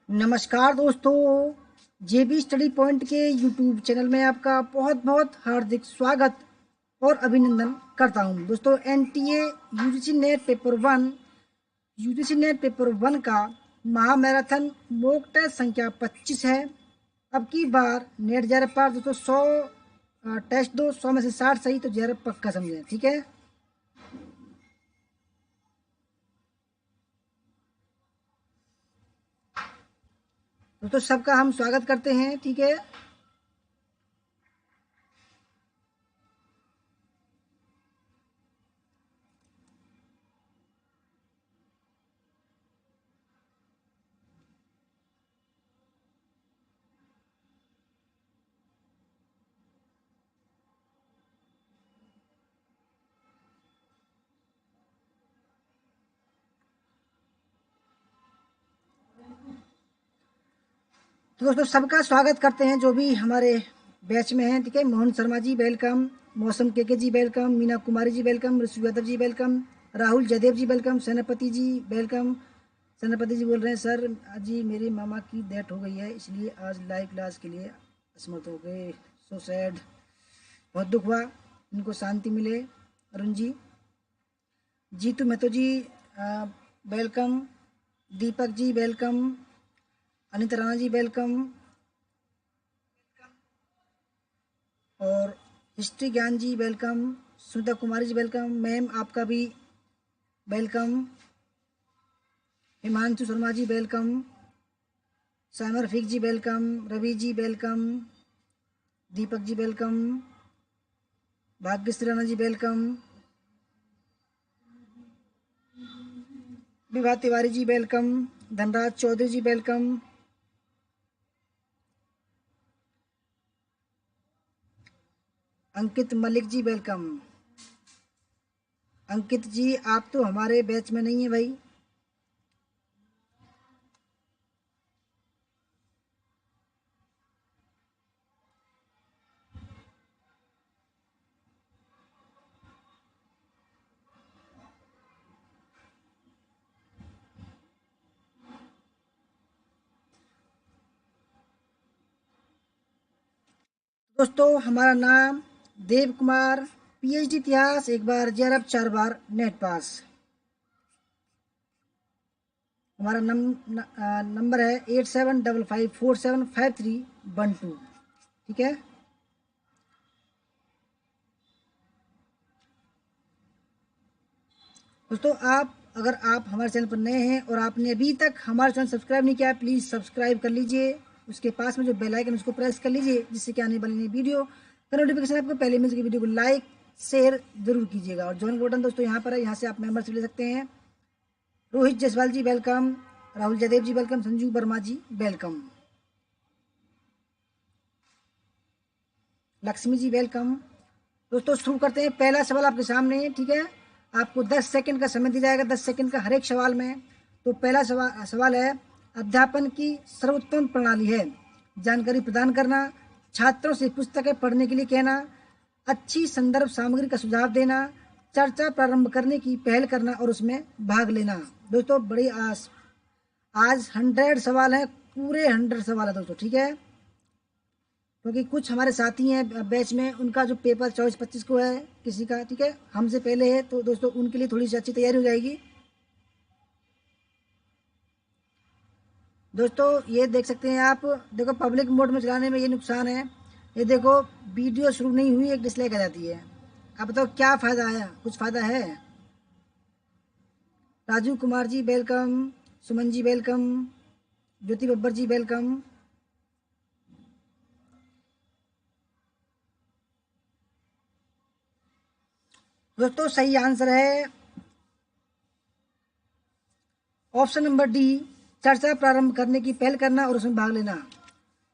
नमस्कार दोस्तों, जेबी study point के यूट्यूब चैनल में आपका बहुत बहुत हार्दिक स्वागत और अभिनंदन करता हूं। दोस्तों, NTA UGC net paper one का महामैराथन मॉक टेस्ट संख्या 25 है। अब की बार नेट जेआरएफ पार दोस्तों 100 टेस्ट दो, 100 में से 60 सही तो जेआरएफ पक्का समझें, ठीक है। दोस्तों, सबका हम स्वागत करते हैं, ठीक है। तो दोस्तों, सबका स्वागत करते हैं जो भी हमारे बैच में हैं, ठीक है। मोहन शर्मा जी वेलकम, मौसम के जी वेलकम, मीना कुमारी जी वेलकम, ऋषि यादव जी वेलकम, राहुल जयदेव जी वेलकम, सेनापति जी वेलकम। सेनापति जी बोल रहे हैं, सर जी मेरे मामा की डेथ हो गई है, इसलिए आज लाइव क्लास के लिए असमर्थ हो गए। सो सैड, बहुत दुख हुआ, इनको शांति मिले। अरुण जी, जीतू महतो जी welcome, Deepak ji welcome, Anit Rana ji welcome, और हिस्ट्री ज्ञान जी welcome, Sunita Kumari ji welcome, ma'am आपका भी वेलकम, हिमांशु शर्मा जी वेलकम, सामर फिक जी welcome, Ravi ji welcome, Deepak ji welcome, Bhagyashree Rana ji welcome, Vibha Tiwari ji welcome, Dhanraj Chaudhary जी वेलकम, अंकित मलिक जी वेलकम। अंकित जी आप तो हमारे बैच में नहीं है भाई। दोस्तों, हमारा नाम देव कुमार, पीएचडी इतिहास, एक बार जेआरएफ 4 बार नेट पास। हमारा नंबर है 8755475312, ठीक है। दोस्तों, अगर आप हमारे चैनल पर नए हैं और आपने अभी तक हमारा चैनल सब्सक्राइब नहीं किया है, प्लीज़ सब्सक्राइब कर लीजिए। उसके पास में जो बेल आइकन उसको प्रेस कर लीजिए, जिससे कि आने वाली नई वीडियो का नोटिफिकेशन आपको पहले मिल सके। वीडियो को लाइक शेयर जरूर कीजिएगा। और ज्वाइन बटन दोस्तों यहाँ पर है, यहाँ से आप मेंबरशिप ले सकते हैं। रोहित जायसवाल जी वेलकम, राहुल जयदेव जी वेलकम, संजू वर्मा जी वेलकम, लक्ष्मी जी वेलकम। दोस्तों, शुरू करते हैं। पहला सवाल आपके सामने है, ठीक है। आपको 10 सेकंड का समय दिया जाएगा, 10 सेकंड का हर एक सवाल में। तो पहला सवाल है, अध्यापन की सर्वोत्तम प्रणाली है जानकारी प्रदान करना, छात्रों से पुस्तकें पढ़ने के लिए कहना, अच्छी संदर्भ सामग्री का सुझाव देना, चर्चा प्रारंभ करने की पहल करना और उसमें भाग लेना। दोस्तों, बड़ी आज 100 सवाल है, पूरे 100 सवाल है दोस्तों, ठीक है। क्योंकि कुछ हमारे साथी हैं बैच में, उनका जो पेपर 24-25 को है किसी का, ठीक है, हमसे पहले है, तो दोस्तों उनके लिए थोड़ी सी अच्छी तैयारी हो जाएगी। दोस्तों, ये देख सकते हैं आप, देखो पब्लिक मोड में चलाने में ये नुकसान है। ये देखो, वीडियो शुरू नहीं हुई एक डिसलाइक आ जाती है। आप बताओ क्या फ़ायदा है? कुछ फ़ायदा है? राजू कुमार जी वेलकम, सुमन जी वेलकम, ज्योति बब्बर जी वेलकम। दोस्तों, सही आंसर है ऑप्शन नंबर डी, चर्चा प्रारंभ करने की पहल करना और उसमें भाग लेना।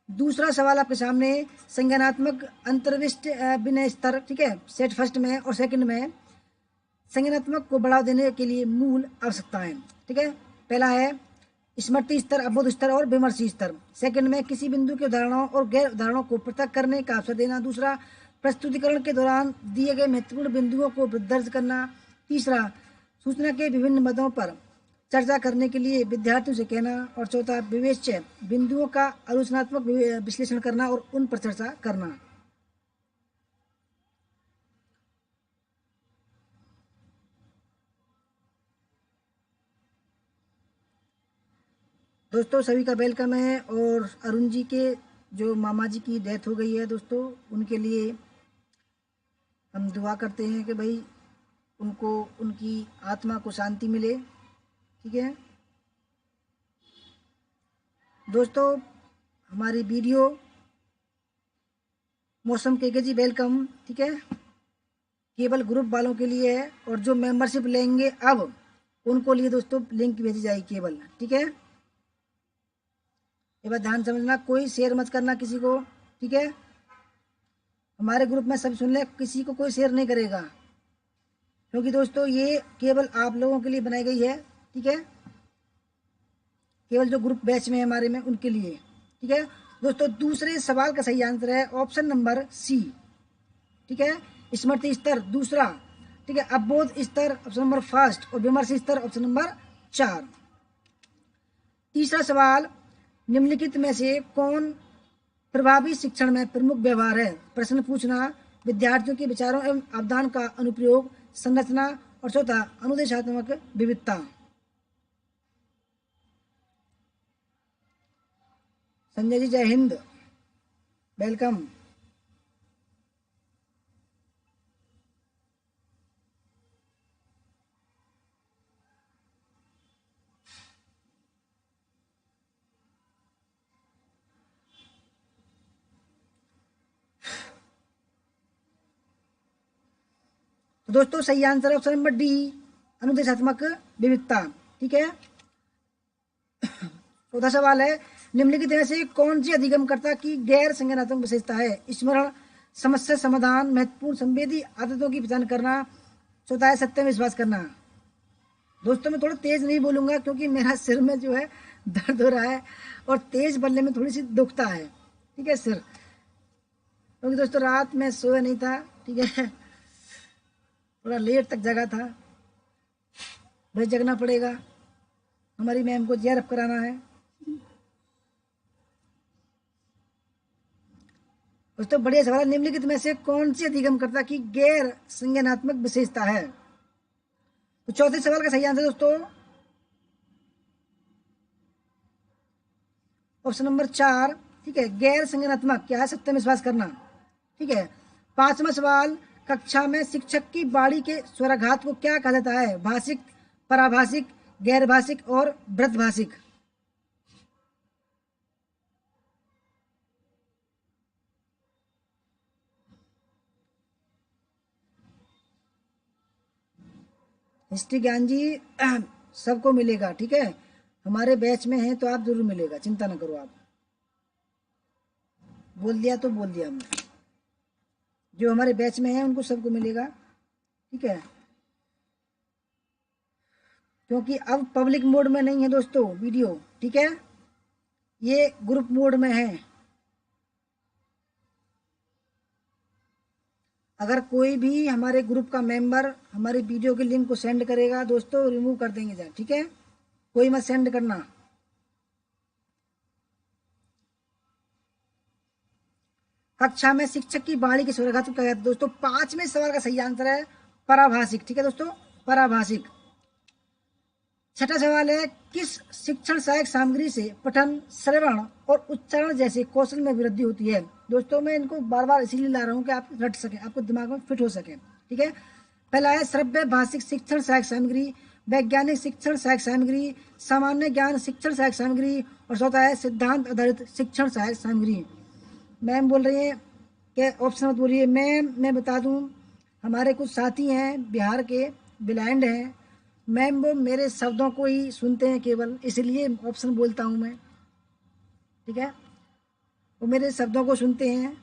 दूसरा सवाल आपके सामने, संज्ञानात्मक अंतर्विष्ट विनय स्तर, ठीक है, सेट फर्स्ट में और सेकंड में संज्ञानात्मक को बढ़ावा देने के लिए मूल आवश्यकताएं, ठीक है। पहला है स्मृति स्तर, अवबोध स्तर और विमर्शी स्तर। सेकंड में किसी बिंदु के उदाहरणों और गैर उदाहरणों को पृथक करने का अवसर देना। दूसरा, प्रस्तुतिकरण के दौरान दिए गए महत्वपूर्ण बिंदुओं को दर्ज करना। तीसरा, सूचना के विभिन्न मदों पर चर्चा करने के लिए विद्यार्थियों से कहना, और चौथा विवेच्य बिंदुओं का आलोचनात्मक विश्लेषण करना और उन पर चर्चा करना। दोस्तों सभी का वेलकम है। और अरुण जी के जो मामा जी की डेथ हो गई है दोस्तों, उनके लिए हम दुआ करते हैं कि भाई उनको, उनकी आत्मा को शांति मिले। ठीक है दोस्तों, हमारी वीडियो मौसम के जी वेलकम, ठीक है, केवल ग्रुप वालों के लिए है, और जो मेंबरशिप लेंगे अब उनको लिए दोस्तों लिंक भेजी जाएगी केवल। ठीक है, ये बात ध्यान समझना, कोई शेयर मत करना किसी को। ठीक है, हमारे ग्रुप में सब सुन ले, किसी को कोई शेयर नहीं करेगा, क्योंकि दोस्तों ये केवल आप लोगों के लिए बनाई गई है। ठीक है, केवल जो ग्रुप बैच में है हमारे में उनके लिए। ठीक है दोस्तों, दूसरे सवाल का सही आंसर है ऑप्शन नंबर सी। ठीक है, स्मृति स्तर दूसरा। ठीक है, अवबोध स्तर ऑप्शन नंबर फर्स्ट, और विमर्श स्तर ऑप्शन नंबर 4। तीसरा सवाल, निम्नलिखित में से कौन प्रभावी शिक्षण में प्रमुख व्यवहार है? प्रश्न पूछना, विद्यार्थियों के विचारों एवं अवधान का अनुप्रयोग, संरचना, और चौथा अनुदेशात्मक विविधता। संजय जी जय हिंद, वेलकम। तो दोस्तों सही आंसर ऑप्शन नंबर डी, अनुदेशात्मक विविधता। ठीक है, चौथा सवाल है, निम्नलिखित में से कौन सी अधिगमकर्ता की गैर संज्ञानात्मक विशेषता है? स्मरण, समस्या समाधान, महत्वपूर्ण संवेदी आदतों की पहचान करना, चौथा है सत्य में विश्वास करना। दोस्तों मैं थोड़ा तेज नहीं बोलूंगा क्योंकि मेरा सिर में जो है दर्द हो रहा है, और तेज बोलने में थोड़ी सी दुखता है। ठीक है सिर, क्योंकि दोस्तों रात में सोया नहीं था। ठीक है, थोड़ा लेट तक जगा था, भाई जगना पड़ेगा, हमारी मैम को जेआरएफ कराना है। दोस्तों बढ़िया सवाल, निम्नलिखित में से कौन सी अधिगमकर्ता की गैर संज्ञानात्मक विशेषता है? तो चौथे सवाल का सही आंसर दोस्तों ऑप्शन नंबर 4। ठीक है, गैर संज्ञानात्मक क्या है? सत्य में विश्वास करना। ठीक है, पांचवा सवाल, कक्षा में शिक्षक की वाणी के स्वराघात को क्या कहा जाता है? भाषिक, पराभाषिक, गैर भाषिक और वृद्धभाषिक। हिस्ट्री ज्ञान जी सबको मिलेगा। ठीक है, हमारे बैच में है तो आप जरूर मिलेगा, चिंता ना करो आप। बोल दिया तो बोल दिया हमने, जो हमारे बैच में है उनको सबको मिलेगा। ठीक है, क्योंकि अब पब्लिक मोड में नहीं है दोस्तों वीडियो। ठीक है, ये ग्रुप मोड में है। अगर कोई भी हमारे ग्रुप का मेंबर हमारी वीडियो के लिंक को सेंड करेगा दोस्तों, रिमूव कर देंगे जाए। ठीक है, कोई मत सेंड करना। कक्षा में शिक्षक की वाणी के स्वराघात को क्या कहते हैं? दोस्तों पांचवें सवाल का सही आंसर है पराभाषिक। ठीक है दोस्तों, पराभाषिक। छठा सवाल है, किस शिक्षण सहायक सामग्री से पठन, श्रवण और उच्चारण जैसे कौशल में वृद्धि होती है? दोस्तों मैं इनको बार बार इसीलिए ला रहा हूँ कि आप रट सके, आपको दिमाग में फिट हो सके। ठीक है, पहला है श्रव्य भाषिक शिक्षण सहायक सामग्री, वैज्ञानिक शिक्षण सहायक सामग्री, सामान्य ज्ञान शिक्षण सहायक सामग्री, और चौथा है सिद्धांत आधारित शिक्षण सहायक सामग्री। मैम बोल रही है कि ऑप्शन मत बोलिए। मैं बता दूं, हमारे कुछ साथी हैं बिहार के, ब्लाइंड हैं मैम, वो मेरे शब्दों को ही सुनते हैं केवल, इसलिए ऑप्शन बोलता हूं मैं। ठीक है, वो मेरे शब्दों को सुनते हैं।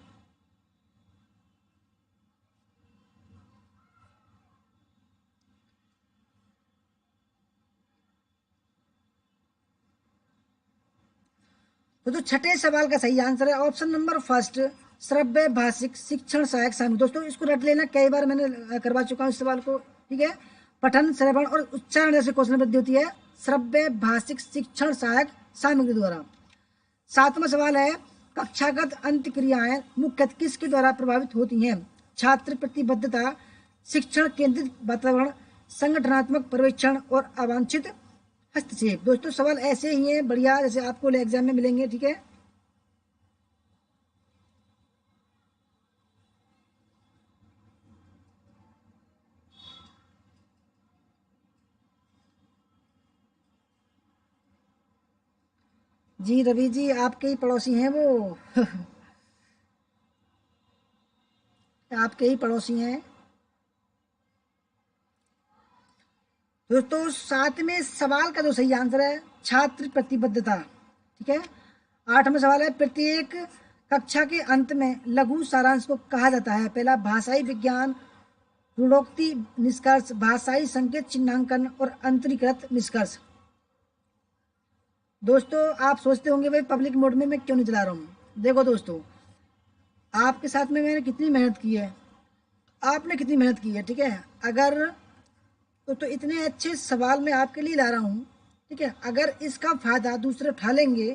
तो छठे सवाल का सही आंसर है ऑप्शन नंबर फर्स्ट, श्रव्य भाषिक शिक्षण सहायक सामग्री। दोस्तों इसको रट लेना, कई बार मैंने करवा चुका हूँ इस सवाल को। ठीक है, पठन, श्रवण और उच्चारण जैसे कौशल में वृद्धि होती है श्रव्य भाषिक शिक्षण सहायक सामग्री द्वारा। 7वां सवाल है, कक्षागत अंत क्रियाएं मुख्यतः किसके द्वारा प्रभावित होती हैं? छात्र प्रतिबद्धता, शिक्षण केंद्रित वातावरण, संगठनात्मक पर्यवेक्षण और अवांछित हस्तक्षेप। दोस्तों सवाल ऐसे ही हैं बढ़िया, जैसे आपको एग्जाम में मिलेंगे, ठीक है। जी रवि जी, आपके ही पड़ोसी हैं वो आपके ही पड़ोसी हैं। दोस्तों 7वें सवाल का जो सही आंसर है छात्र प्रतिबद्धता, ठीक है। 8वां सवाल है, प्रत्येक कक्षा के अंत में लघु सारांश को कहा जाता है? पहला भाषाई विज्ञान, रूढ़ोक्ति निष्कर्ष, भाषाई संकेत चिन्हांकन और अंतरीकृत निष्कर्ष। दोस्तों आप सोचते होंगे भाई पब्लिक मोड में मैं क्यों नहीं चला रहा हूँ। देखो दोस्तों, आपके साथ में मैंने कितनी मेहनत की है, आपने कितनी मेहनत की है, ठीक है। अगर तो इतने अच्छे सवाल मैं आपके लिए ला रहा हूँ, ठीक है। अगर इसका फायदा दूसरे उठा लेंगे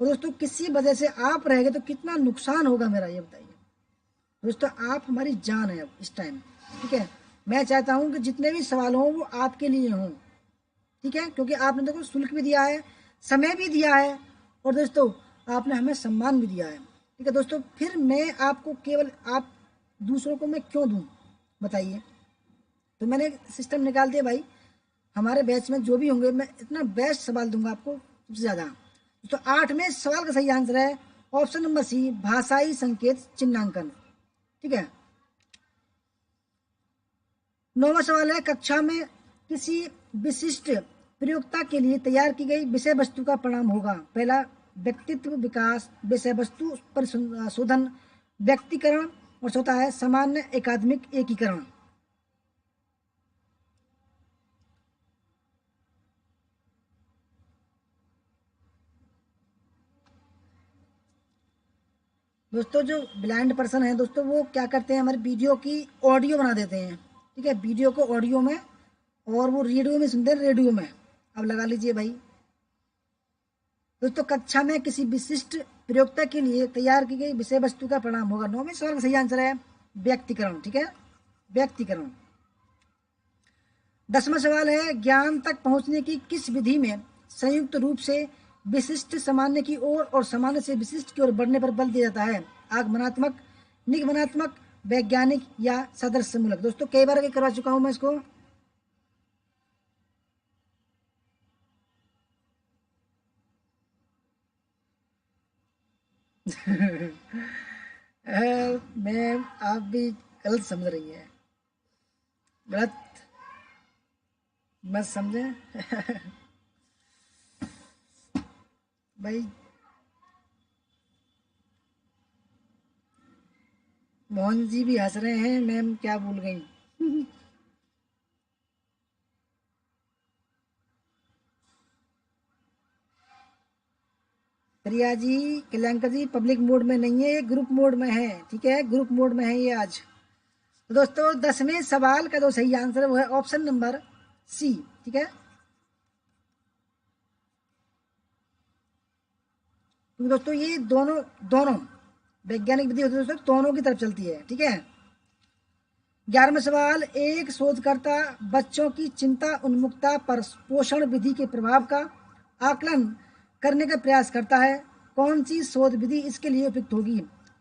और दोस्तों किसी वजह से आप रह गए तो कितना नुकसान होगा मेरा, ये बताइए। दोस्तों आप हमारी जान है अब इस टाइम, ठीक है। मैं चाहता हूँ कि जितने भी सवाल हों वो आपके लिए हों, ठीक है, क्योंकि आपने देखो शुल्क भी दिया है, समय भी दिया है और दोस्तों आपने हमें सम्मान भी दिया है, ठीक है। दोस्तों फिर मैं आपको केवल आप दूसरों को मैं क्यों दूँ, बताइए। तो मैंने सिस्टम निकाल दिया भाई, हमारे बैच में जो भी होंगे मैं इतना बेस्ट सवाल दूंगा आपको सबसे ज़्यादा। तो 8वें सवाल का सही आंसर है ऑप्शन नंबर सी, भाषाई संकेत चिन्हांकन, ठीक है। 9वां सवाल है, कक्षा में किसी विशिष्ट प्रयोक्ता के लिए तैयार की गई विषय वस्तु का परिणाम होगा? पहला व्यक्तित्व विकास, विषय वस्तु पर शोधन, व्यक्तिकरण और चौथा है सामान्य एकादमिक एकीकरण। दोस्तों जो ब्लाइंड पर्सन है दोस्तों वो क्या करते हैं, हमारे वीडियो की ऑडियो बना देते हैं, ठीक है, वीडियो को ऑडियो में, और वो रेडियो में सुनते हैं, रेडियो में। अब लगा लीजिए भाई। दोस्तों कक्षा में किसी विशिष्ट प्रयोक्ता के लिए तैयार की गई विषय वस्तु का परिणाम होगा। 9वें सवाल का सही आंसर है व्यक्तिकरण, ठीक है, व्यक्तिकरण। 10वां सवाल है, ज्ञान तक पहुंचने की किस विधि में संयुक्त रूप से विशिष्ट सामान्य की ओर और सामान्य से विशिष्ट की ओर बढ़ने पर बल दिया जाता है? आगमनात्मक, निगमनात्मक, वैज्ञानिक या सदस्य मूलक। दोस्तों कई बार करवा चुका हूं मैं इसको मैं, आप भी गलत समझ रही है, गलत मत समझे भाई। मोहन जी भी हंस रहे हैं, मैम क्या भूल गई प्रिया जी, कल्याणकर जी पब्लिक मोड में नहीं है, ये ग्रुप मोड में है, ठीक है, ग्रुप मोड में है ये आज। तो दोस्तों 10वें सवाल का जो सही आंसर है वो है ऑप्शन नंबर सी, ठीक है। तो दोस्तों ये दोनों दोनों वैज्ञानिक विधि होती है दोस्तों, दोनों की तरफ चलती है, ठीक है। 11वां सवाल, एक शोधकर्ता बच्चों की चिंता उन्मुखता पर पोषण विधि के प्रभाव का आकलन करने का प्रयास करता है। कौन सी शोध विधि इसके लिए उपयुक्त होगी?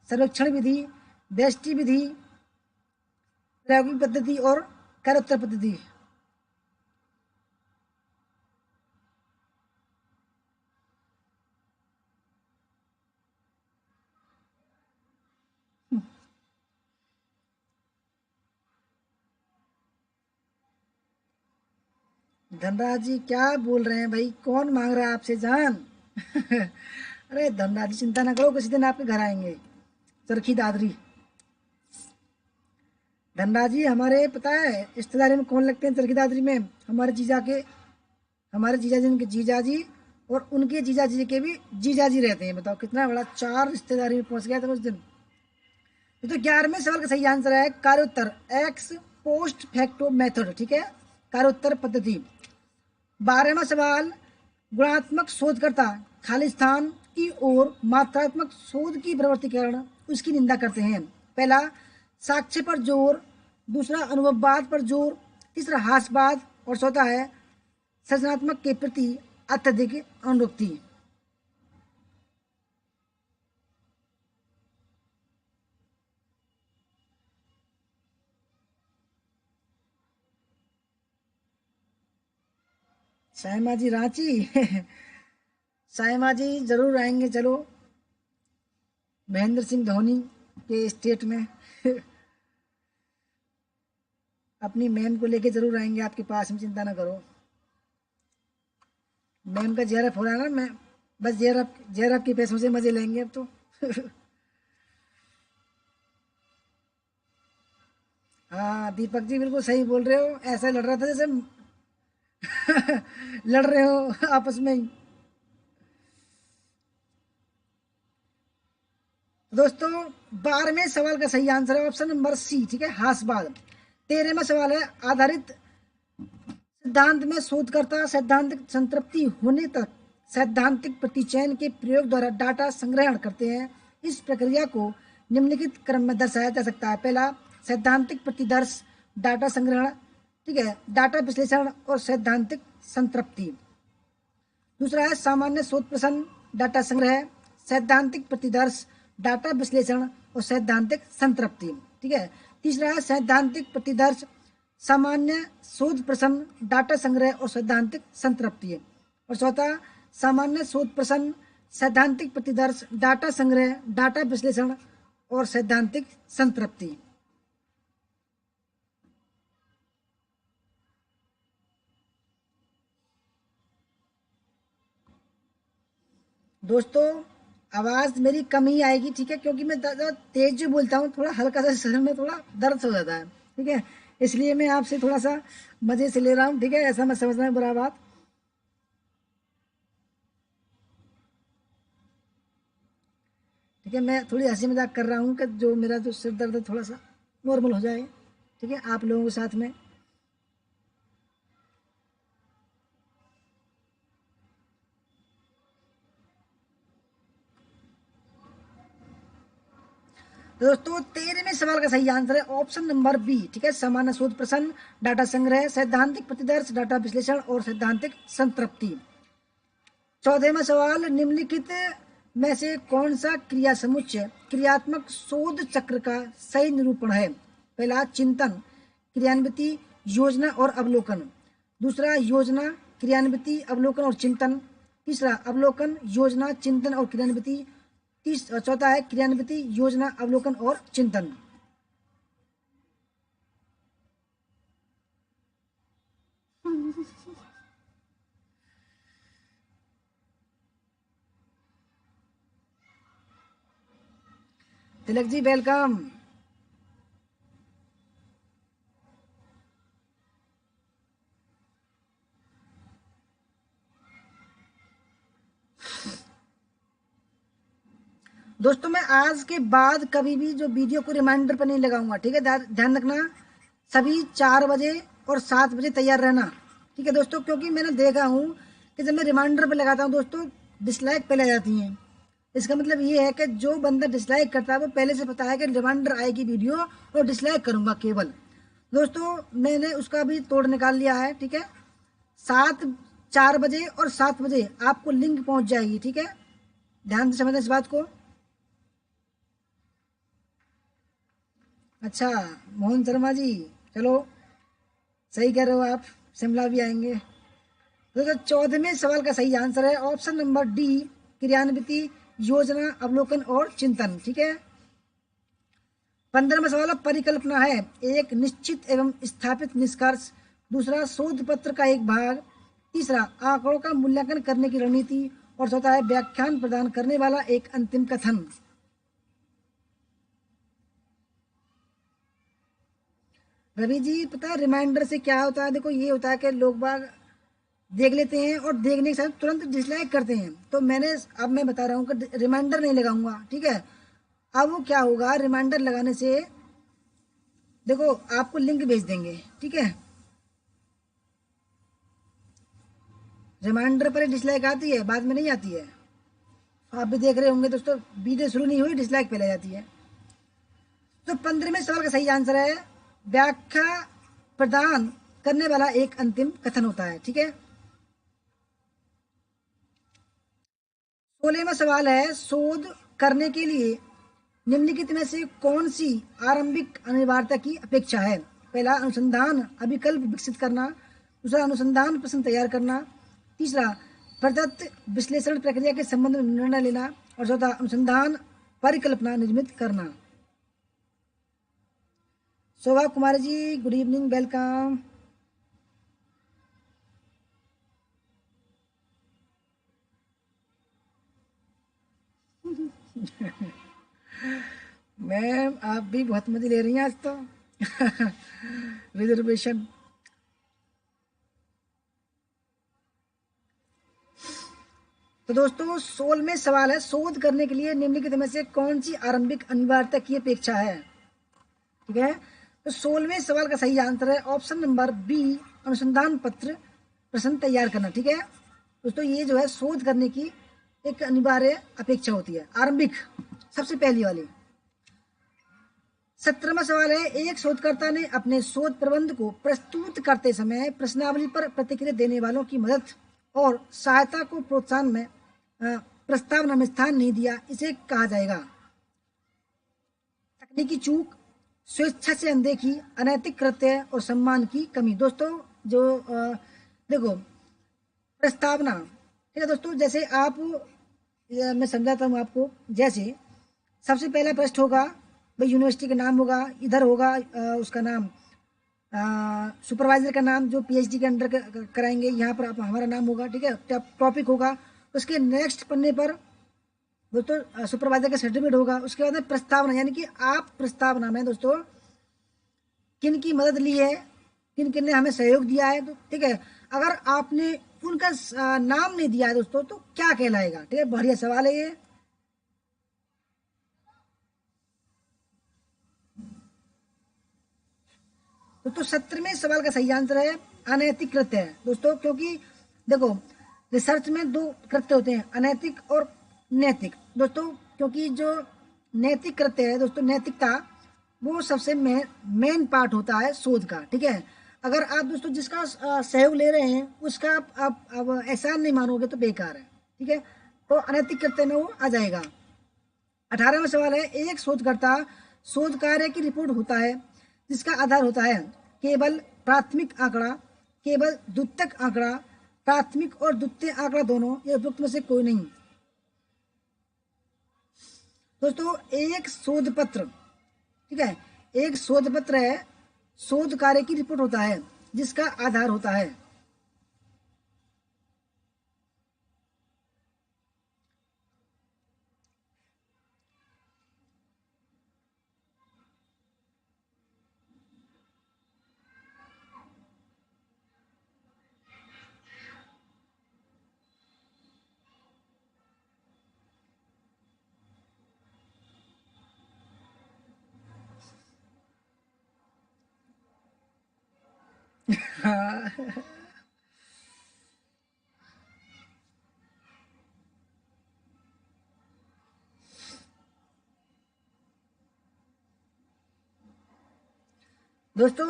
सर्वेक्षण विधि, व्यष्टि विधि, प्रायोगिक पद्धति और करोत्तर पद्धति। धनराज जी क्या बोल रहे हैं भाई, कौन मांग रहा है आपसे जान अरे धनराज जी चिंता ना करो, किसी दिन आपके घर आएंगे चरखी दादरी। धनराज जी हमारे पता है रिश्तेदारी में कौन लगते हैं चरखी दादरी में? हमारे जीजा के, हमारे जीजा जी, उनके जीजा जी और उनके जीजा जी के भी जीजा जी रहते हैं। बताओ कितना बड़ा, 4 रिश्तेदारी में पहुंच गया था उस दिन। तो 11वें सवाल का सही आंसर है कार्योत्तर, एक्स पोस्ट फैक्टो मेथड, ठीक है, तारोत्तर पद्धति। 12वां सवाल, गुणात्मक शोधकर्ता खाली स्थान की ओर मात्रात्मक शोध की प्रवर्तिकरण उसकी निंदा करते हैं। पहला, साक्ष्य पर जोर, दूसरा अनुभववाद पर जोर, तीसरा हास्यवाद और चौथा है सृजनात्मक के प्रति अत्यधिक अनुरक्ति। सायमा जी रांची सायमा जी जरूर आएंगे, चलो महेंद्र सिंह धोनी के स्टेट में अपनी मैम को लेके जरूर आएंगे आपके पास में, चिंता ना करो। मैम का जेआरएफ हो रहा है ना, मैं बस जेआरएफ के पैसों से मजे लेंगे अब तो हाँ दीपक जी बिल्कुल सही बोल रहे हो, ऐसा लड़ रहा था जैसे लड़ रहे हो आपस में ही। दोस्तों 12वें सवाल का सही आंसर है ऑप्शन नंबर सी, ठीक है, हास्यवाद। 13वां सवाल है, आधारित सिद्धांत में शोधकर्ता सैद्धांतिक संतृप्ति होने तक सैद्धांतिक प्रतिचयन के प्रयोग द्वारा डाटा संग्रहण करते हैं। इस प्रक्रिया को निम्नलिखित क्रम में दर्शाया जा सकता है। पहला, सैद्धांतिक प्रतिदर्श, डाटा संग्रहण, ठीक है, डाटा विश्लेषण और सैद्धांतिक संतृप्ति। दूसरा है सामान्य शोध प्रश्न, डाटा संग्रह, सैद्धांतिक प्रतिदर्श, डाटा विश्लेषण और सैद्धांतिक संतृप्ति, ठीक है। तीसरा है सैद्धांतिक प्रतिदर्श, सामान्य शोध प्रश्न, डाटा संग्रह और सैद्धांतिक संतृप्ति। और चौथा, सामान्य शोध प्रश्न, सैद्धांतिक प्रतिदर्श, डाटा संग्रह, डाटा विश्लेषण और सैद्धांतिक संतृप्ति। दोस्तों आवाज़ मेरी कम ही आएगी, ठीक है, क्योंकि मैं ज़्यादा तेज जो बोलता हूँ थोड़ा हल्का सा शरीर में थोड़ा दर्द हो जाता है, ठीक है, इसलिए मैं आपसे थोड़ा सा मज़े से ले रहा हूँ, ठीक है, ऐसा मत समझना है बुरा बात। ठीक है, मैं थोड़ी हंसी मजाक कर रहा हूँ कि जो मेरा जो सिर दर्द है थोड़ा सा नॉर्मल हो जाए, ठीक है, आप लोगों के साथ में। तो दोस्तों 13वें सवाल का सही आंसर है ऑप्शन नंबर बी, ठीक है, सामान्य शोध प्रश्न, डाटा संग्रह, सैद्धांतिक प्रतिदर्श, डाटा विश्लेषण और सैद्धांतिक संतृप्ति। 14वां सवाल, निम्नलिखित में से कौन सा क्रिया समुच्चय क्रियात्मक शोध चक्र का सही निरूपण है। पहला, चिंतन, क्रियान्विति, योजना और अवलोकन। दूसरा, योजना, क्रियान्विति, अवलोकन और चिंतन। तीसरा, अवलोकन, योजना, चिंतन और क्रियान्विति। चौथा है क्रियान्विति, योजना, अवलोकन और चिंतन। तिलक जी वेलकम। दोस्तों मैं आज के बाद कभी भी जो वीडियो को रिमाइंडर पर नहीं लगाऊंगा, ठीक है, ध्यान रखना, सभी 4 बजे और 7 बजे तैयार रहना, ठीक है दोस्तों, क्योंकि मैंने देखा हूँ कि जब मैं रिमाइंडर पर लगाता हूँ दोस्तों डिसलाइक पहले आ जाती हैं। इसका मतलब ये है कि जो बंदा डिसलाइक करता है वो पहले से पता है कि रिमाइंडर आएगी वीडियो और डिसलाइक करूंगा केवल। दोस्तों मैंने उसका भी तोड़ निकाल लिया है, ठीक है, 4 बजे और 7 बजे आपको लिंक पहुंच जाएगी, ठीक है, ध्यान से समझना इस बात को। अच्छा मोहन शर्मा जी, चलो सही कह रहे हो आप, शिमला भी आएंगे। तो 14वें सवाल का सही आंसर है ऑप्शन नंबर डी, क्रियान्विति, योजना, अवलोकन और चिंतन, ठीक है। 15वां सवाल परिकल्पना है, एक निश्चित एवं स्थापित निष्कर्ष। दूसरा, शोध पत्र का एक भाग। तीसरा, आंकड़ों का मूल्यांकन करने की रणनीति। और चौथा है व्याख्यान प्रदान करने वाला एक अंतिम कथन। रवि जी पता है रिमाइंडर से क्या होता है, देखो ये होता है कि लोग बाग देख लेते हैं और देखने के साथ तुरंत डिसलाइक करते हैं, तो अब मैं बता रहा हूँ कि रिमाइंडर नहीं लगाऊंगा, ठीक है। अब वो क्या होगा, रिमाइंडर लगाने से देखो आपको लिंक भेज देंगे, ठीक है, रिमाइंडर पर डिसलाइक आती है, बाद में नहीं आती है। आप भी देख रहे होंगे दोस्तों, वीडियो शुरू नहीं हुई डिसलाइक पहले जाती है। तो 15वें सवाल का सही आंसर है व्याख्या प्रदान करने वाला एक अंतिम कथन होता है। ठीक है, 16वां सवाल है शोध करने के लिए निम्नलिखित में से कौन सी आरंभिक अनिवार्यता की अपेक्षा है? पहला, अनुसंधान अभिकल्प विकसित करना। दूसरा, अनुसंधान प्रश्न तैयार करना। तीसरा, प्रदत्त विश्लेषण प्रक्रिया के संबंध में निर्णय लेना। और चौथा, अनुसंधान परिकल्पना निर्मित करना। शोभा Kumari ji, good evening, welcome. Ma'am आप भी बहुत मजे ले रही हैं आज तो। रिजर्वेशन। तो दोस्तों 16वें सवाल है शोध करने के लिए निम्नलिखित में से कौन सी आरंभिक अनिवार्यता की अपेक्षा है? ठीक है, तो 16वें सवाल का सही आंसर है ऑप्शन नंबर बी, अनुसंधान पत्र प्रश्न तैयार करना। ठीक है दोस्तों, ये जो है शोध करने की एक अनिवार्य अपेक्षा होती है, आरंभिक, सबसे पहली वाली। 17वां सवाल है एक शोधकर्ता ने अपने शोध प्रबंध को प्रस्तुत करते समय प्रश्नावली पर प्रतिक्रिया देने वालों की मदद और सहायता को प्रोत्साहन में प्रस्तावना में स्थान नहीं दिया, इसे कहा जाएगा? तकनीकी चूक, स्वेच्छा से अनदेखी, अनैतिक कृत्य और सम्मान की कमी। दोस्तों जो देखो प्रस्तावना, ठीक है दोस्तों, जैसे आप मैं समझाता हूँ आपको। जैसे सबसे पहला प्रश्न होगा भाई, यूनिवर्सिटी का नाम होगा, इधर होगा उसका नाम, सुपरवाइजर का नाम जो पीएचडी के अंडर कराएंगे, यहाँ पर हमारा नाम होगा। ठीक है, टॉपिक होगा। उसके नेक्स्ट पन्ने पर दोस्तों सुपरवाइजर का सर्टिफिकेट होगा। उसके बाद में प्रस्तावना, यानी कि आप प्रस्तावना में दोस्तों किन की मदद ली है, किन किन ने हमें सहयोग दिया है। तो ठीक है, अगर आपने उनका नाम नहीं दिया है दोस्तों तो क्या कहलाएगा? ठीक है, बढ़िया सवाल है ये। तो 17वें सवाल का सही आंसर है अनैतिक कृत्य है दोस्तों, क्योंकि देखो रिसर्च में दो कृत्य होते हैं, अनैतिक और नैतिक दोस्तों। क्योंकि जो नैतिक कृत्य है दोस्तों, नैतिकता वो सबसे मेन पार्ट होता है शोध का। ठीक है, अगर आप दोस्तों जिसका सहयोग ले रहे हैं उसका आप अब एहसान नहीं मानोगे तो बेकार है। ठीक है, तो अनैतिक कृत्य में वो आ जाएगा। 18वां सवाल है एक शोधकर्ता शोध कार्य की रिपोर्ट होता है जिसका आधार होता है केवल प्राथमिक आंकड़ा, केवल द्वितीयक आंकड़ा, प्राथमिक और द्वितीय आंकड़ा दोनों, या उपयुक्त में से कोई नहीं। दोस्तों एक शोध पत्र, ठीक है, एक शोध पत्र है शोध कार्य की रिपोर्ट होता है जिसका आधार होता है दोस्तों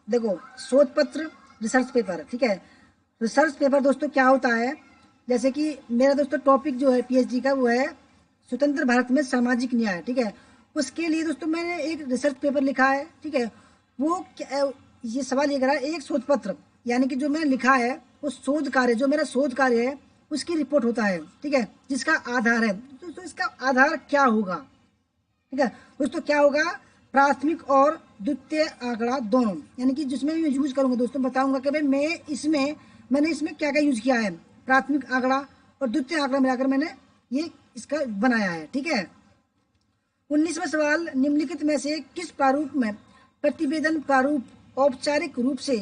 देखो शोध पत्र, रिसर्च पेपर, ठीक है, रिसर्च पेपर दोस्तों क्या होता है, जैसे कि मेरा दोस्तों टॉपिक जो है पीएचडी का वो है स्वतंत्र भारत में सामाजिक न्याय। ठीक है, उसके लिए दोस्तों मैंने एक रिसर्च पेपर लिखा है। ठीक है, वो ये सवाल ये करा एक शोध पत्र, यानी कि जो मैंने लिखा है वो शोध कार्य, जो मेरा शोध कार्य है उसकी रिपोर्ट होता है। ठीक है, जिसका आधार है दोस्तों, इसका आधार क्या होगा? ठीक है दोस्तों, क्या होगा? प्राथमिक और द्वितीय आंकड़ा दोनों, यानी कि जिसमें मैं यूज करूंगा दोस्तों, बताऊंगा कि भाई मैंने इसमें क्या क्या यूज किया है, प्राथमिक आंकड़ा और द्वितीय आंकड़ा मिलाकर मैंने ये इसका बनाया है। ठीक है, 19वां सवाल निम्नलिखित में से किस प्रारूप में प्रतिवेदन प्रारूप औपचारिक रूप से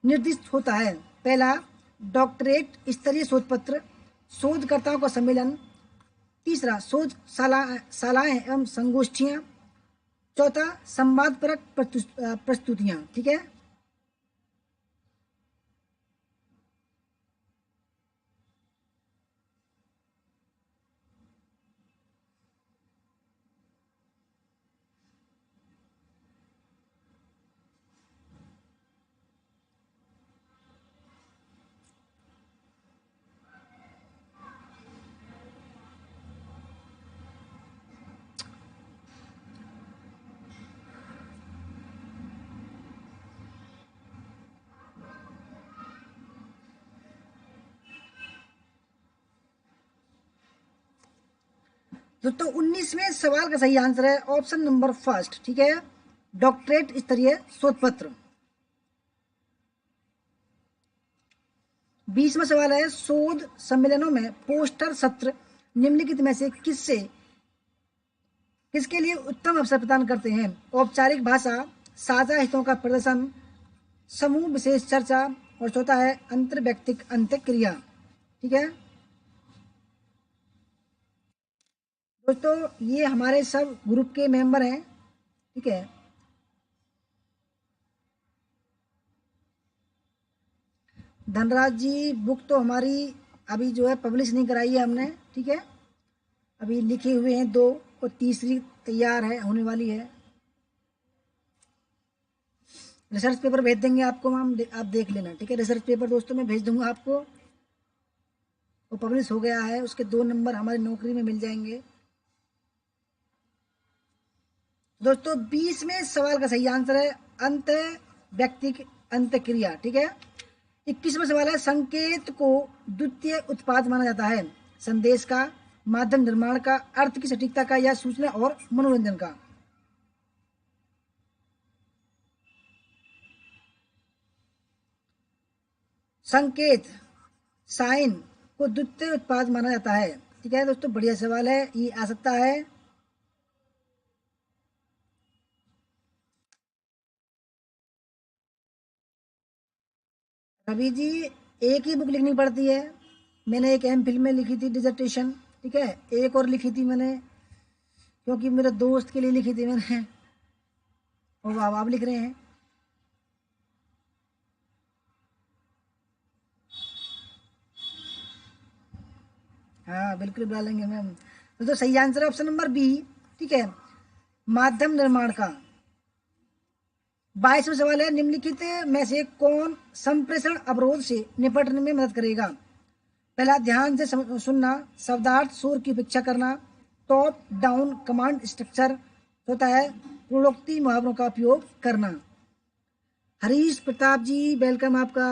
निर्दिष्ट होता है? पहला, डॉक्टरेट स्तरीय शोध पत्र, शोधकर्ताओं का सम्मेलन। तीसरा, शोध शालाएं एवं संगोष्ठियां। चौथा, संवादपरक प्रस्तुतियां। ठीक है, दोस्तों 19वें सवाल का सही आंसर है ऑप्शन नंबर फर्स्ट, ठीक है, डॉक्टरेट स्तरीय शोध पत्र। 20वां सवाल है शोध सम्मेलनों में पोस्टर सत्र निम्नलिखित में से किसके लिए उत्तम अवसर प्रदान करते हैं? औपचारिक भाषा, साझा हितों का प्रदर्शन, समूह विशेष चर्चा, और चौथा है अंतर व्यक्तिक अंत्यक्रिया। ठीक है दोस्तों, ये हमारे सब ग्रुप के मेंबर हैं। ठीक है, धनराज जी, बुक तो हमारी अभी जो है पब्लिश नहीं कराई है हमने। ठीक है, अभी लिखे हुए हैं 2 और तीसरी तैयार है, होने वाली है। रिसर्च पेपर भेज देंगे आपको, आप देख लेना। ठीक है, रिसर्च पेपर दोस्तों मैं भेज दूंगा आपको, वो पब्लिश हो गया है, उसके 2 नंबर हमारी नौकरी में मिल जाएंगे। दोस्तों 20वें सवाल का सही आंसर है अंत व्यक्तिक अंत्यक्रिया। ठीक है, 21वां सवाल है संकेत को द्वितीय उत्पाद माना जाता है? संदेश का, माध्यम निर्माण का, अर्थ की सटीकता का, या सूचना और मनोरंजन का? संकेत, साइन को द्वितीय उत्पाद माना जाता है। ठीक है दोस्तों, बढ़िया सवाल है, ये आ सकता है। रवि जी, एक ही बुक लिखनी पड़ती है। मैंने एक एमफिल में लिखी थी डिसर्टेशन। ठीक है, एक और लिखी थी मैंने, क्योंकि मेरे दोस्त के लिए लिखी थी मैंने, और आप लिख रहे हैं। हाँ बिल्कुल बुला लेंगे मैम। तो सही आंसर है ऑप्शन नंबर बी। ठीक है, माध्यम निर्माण का। 22वां सवाल है निम्नलिखित में से कौन संप्रेषण अवरोध से निपटने में मदद करेगा? पहला, ध्यान से सुनना, शब्दार्थ शोर की उपेक्षा करना, टॉप डाउन कमांड स्ट्रक्चर, होता है पूर्वोक्ति मुहावरों का उपयोग करना। हरीश प्रताप जी, वेलकम आपका।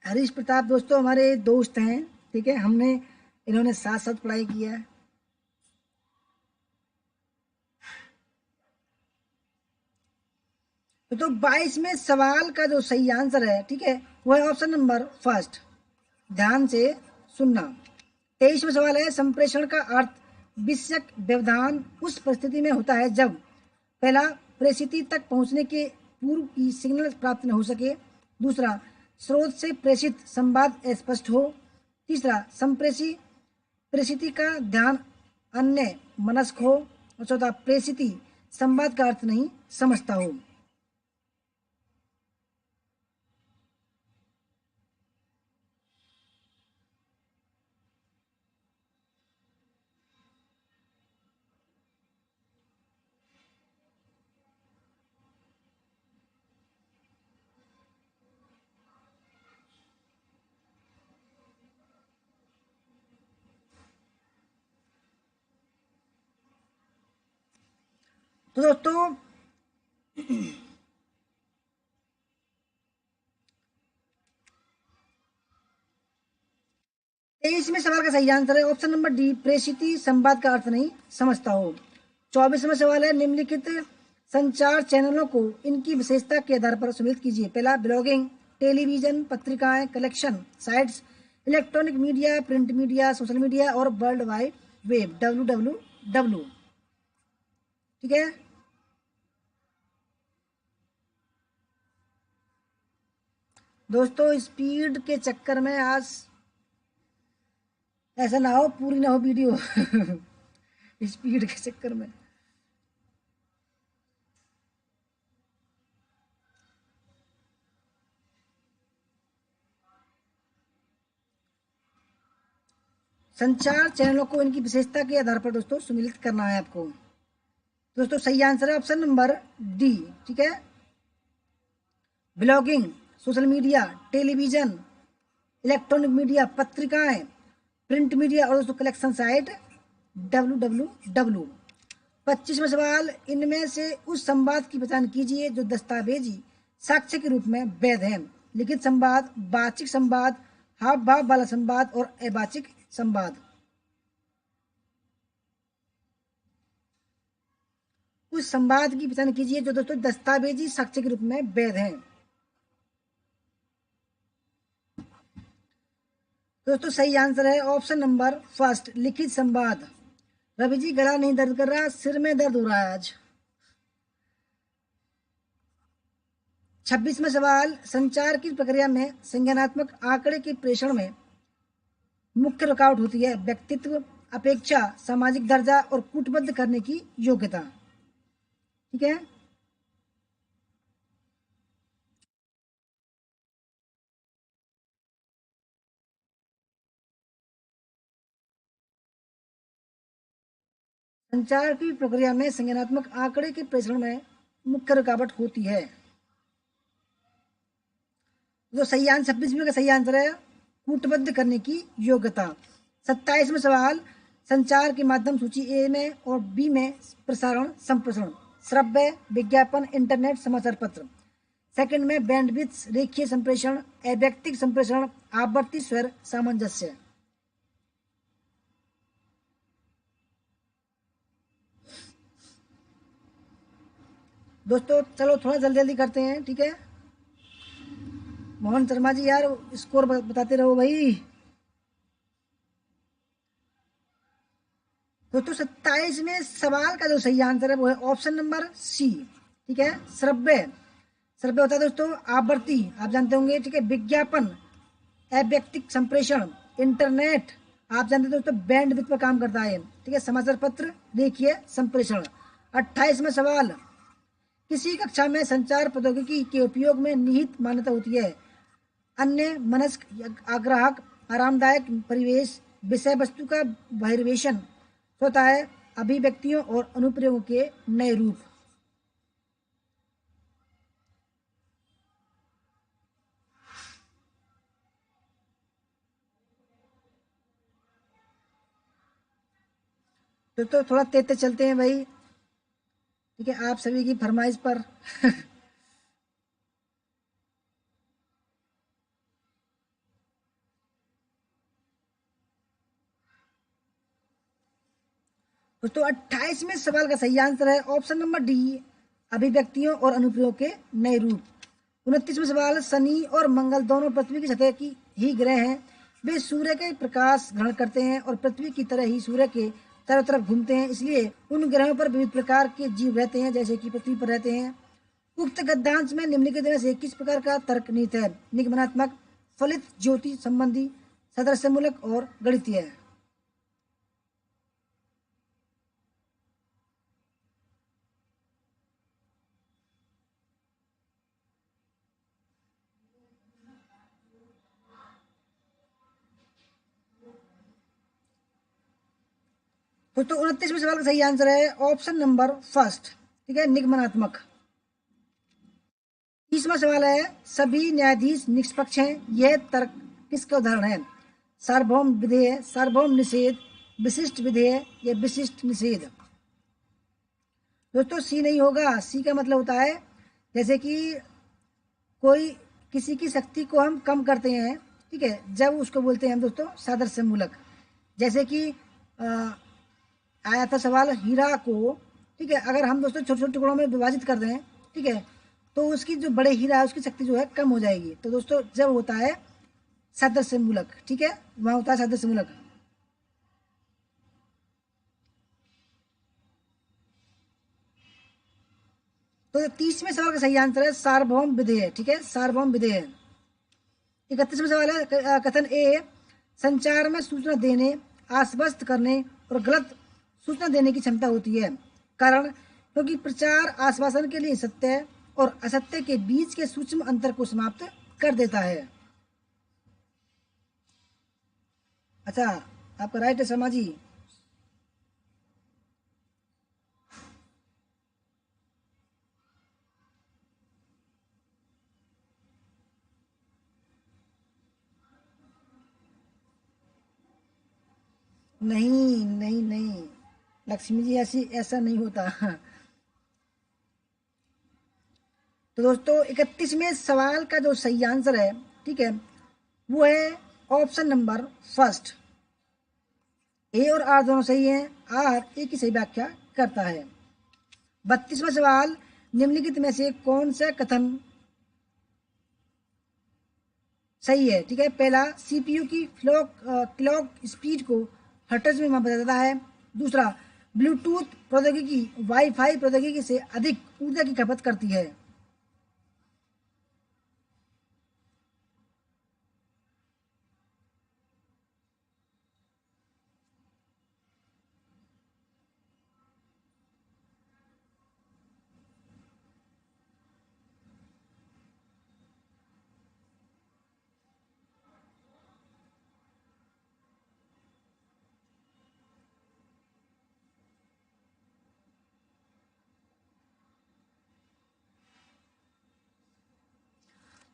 हरीश प्रताप दोस्तों हमारे दोस्त हैं। ठीक है, हमने इन्होंने साथ साथ पढ़ाई किया है। तो 22वें सवाल का जो सही आंसर है, ठीक है, वो है ऑप्शन नंबर फर्स्ट, ध्यान से सुनना। 23वां सवाल है संप्रेषण का अर्थ विषयक व्यवधान उस परिस्थिति में होता है जब पहला, प्रेषिती तक पहुंचने के पूर्व की सिग्नल प्राप्त न हो सके। दूसरा, स्रोत से प्रेषित संवाद अस्पष्ट हो। तीसरा, संप्रेषी प्रेषिती का ध्यान अन्य मनस्क हो। और चौथा, प्रेषिती संवाद का अर्थ नहीं समझता हो। तो दोस्तों 23वें सवाल का सही आंसर है ऑप्शन नंबर डी, प्रेषिती संवाद का अर्थ नहीं समझता हो। 24वां सवाल है निम्नलिखित संचार चैनलों को इनकी विशेषता के आधार पर सम्मिलित कीजिए। पहला, ब्लॉगिंग, टेलीविजन, पत्रिकाएं, collection sites, electronic media, print media, social media और वर्ल्ड वाइड वेब, WWW। ठीक है दोस्तों, स्पीड के चक्कर में आज ऐसा ना हो पूरी ना हो वीडियो स्पीड के चक्कर में। संचार चैनलों को इनकी विशेषता के आधार पर दोस्तों सम्मिलित करना है आपको। दोस्तों सही आंसर है ऑप्शन नंबर डी। ठीक है, blogging, social media, television, electronic media, पत्रिकाएं, प्रिंट मीडिया और दोस्तों कलेक्शन साइट, www। 25वां सवाल, इनमें से उस संवाद की पहचान कीजिए जो दस्तावेजी साक्ष्य के रूप में वैध है। लिखित संवाद, वाचिक संवाद, हाव भाव वाला संवाद और अवाचिक संवाद। उस संवाद की पहचान कीजिए जो दोस्तों दस्तावेजी साक्ष्य के रूप में वैध है। दोस्तों सही आंसर है ऑप्शन नंबर फर्स्ट, लिखित संवाद। रवि जी गला नहीं दर्द कर रहा, सिर में दर्द हो रहा है आज। 26वां सवाल, संचार की प्रक्रिया में संज्ञानात्मक आंकड़े के प्रेषण में मुख्य रुकावट होती है। व्यक्तित्व, अपेक्षा, सामाजिक दर्जा और कूटबद्ध करने की योग्यता। ठीक है, संचार की प्रक्रिया में संज्ञानात्मक आंकड़े के प्रेषण में मुख्य रुकावट होती है। जो सही आंसर 26वें का सही आंसर है कूटबद्ध करने की योग्यता। 27वां सवाल, संचार के माध्यम सूची ए में और बी में प्रसारण संप्रेषण, श्रव्य, विज्ञापन, इंटरनेट, समाचार पत्र। सेकंड में बैंडविड्थ, रेखीय संप्रेषण, अवैयक्तिक संप्रेषण, आवर्ती स्वर सामंजस्य। दोस्तों चलो थोड़ा जल्दी जल्दी करते हैं, ठीक है। मोहन शर्मा जी यार स्कोर बताते रहो भाई। दोस्तों 27वें सवाल का जो सही आंसर है वो है ऑप्शन नंबर सी, ठीक है, श्रव्य। श्रव्य होता है दोस्तों आवर्ती, आप जानते होंगे, ठीक है। विज्ञापन, अव्यक्तिक संप्रेषण, इंटरनेट, आप जानते हैं दोस्तों बैंडविड्थ पर काम करता है, ठीक है। समाचार पत्र, रेखीय संप्रेषण। 28वां सवाल, किसी कक्षा में संचार प्रौद्योगिकी के उपयोग में निहित मान्यता होती है। अन्य मनस्क, आग्राहक, आरामदायक परिवेश, विषय वस्तु का बहिर्वेशन होता है, अभिव्यक्तियों और अनुप्रयोगों के नए रूप। तो थोड़ा तेज तेज चलते हैं भाई, ठीक है, आप सभी की फरमाइश पर। दोस्तों 28वें सवाल का सही आंसर है ऑप्शन नंबर डी, अभिव्यक्तियों और अनुप्रयोग के नए रूप। 29वां सवाल, शनि और मंगल दोनों पृथ्वी की सतह की ही ग्रह हैं। वे सूर्य के प्रकाश ग्रहण करते हैं और पृथ्वी की तरह ही सूर्य के चारों तरफ घूमते हैं, इसलिए उन ग्रहों पर विविध प्रकार के जीव रहते हैं जैसे कि पृथ्वी पर रहते हैं। उक्त गद्यांश में निम्नलिखित में से किस प्रकार का तर्क निहित है। निगमनात्मक, फलित, ज्योति संबंधी, सदस्यमूलक और गणितीय है। तो 29वें सवाल का सही आंसर है ऑप्शन नंबर फर्स्ट, ठीक है, निगमनात्मक। 30वां सवाल है, सभी न्यायाधीश निष्पक्ष हैं, यह तर्क किसका उदाहरण है। सार्वभौम विधेय, सार्वभौम निषेध, विशिष्ट विधेय या विशिष्ट निषेध। दोस्तों सी नहीं होगा, सी का मतलब होता है जैसे कि कोई किसी की शक्ति को हम कम करते हैं, ठीक है, जब उसको बोलते हैं हम दोस्तों सादृश्य मूलक। जैसे कि आया था सवाल हीरा को, ठीक है, अगर हम दोस्तों छोटे छोटे टुकड़ों में विभाजित कर दें, ठीक है, तो उसकी जो बड़े हीरा है उसकी शक्ति जो है कम हो जाएगी। तो दोस्तों जब होता है सादृश्य मूलक, ठीक है, वहां होता है सादृश्य मूलक। तो 30वें सवाल का सही आंसर है सार्वभौम विधेय, ठीक है, सार्वभौम विधेय। 31वां सवाल है कथन ए, संचार में सूचना देने, आश्वस्त करने और गलत सूचना देने की क्षमता होती है। कारण, क्योंकि प्रचार आश्वासन के लिए सत्य और असत्य के बीच के सूक्ष्म अंतर को समाप्त कर देता है। अच्छा, आपका राइट है शर्मा जी। नहीं नहीं नहीं, लक्ष्मी जी ऐसी ऐसा नहीं होता। तो दोस्तों 31वें सवाल का जो सही आंसर है, ठीक है, वो है ऑप्शन नंबर फर्स्ट। ए और आर दोनों सही हैं, आर ए की सही व्याख्या करता है। 32वां सवाल, निम्नलिखित में से कौन सा कथन सही है? ठीक है, पहला, सीपीयू की क्लॉक स्पीड को हर्ट्ज में मापा जाता है। दूसरा, ब्लूटूथ प्रौद्योगिकी वाईफाई प्रौद्योगिकी से अधिक ऊर्जा की खपत करती है।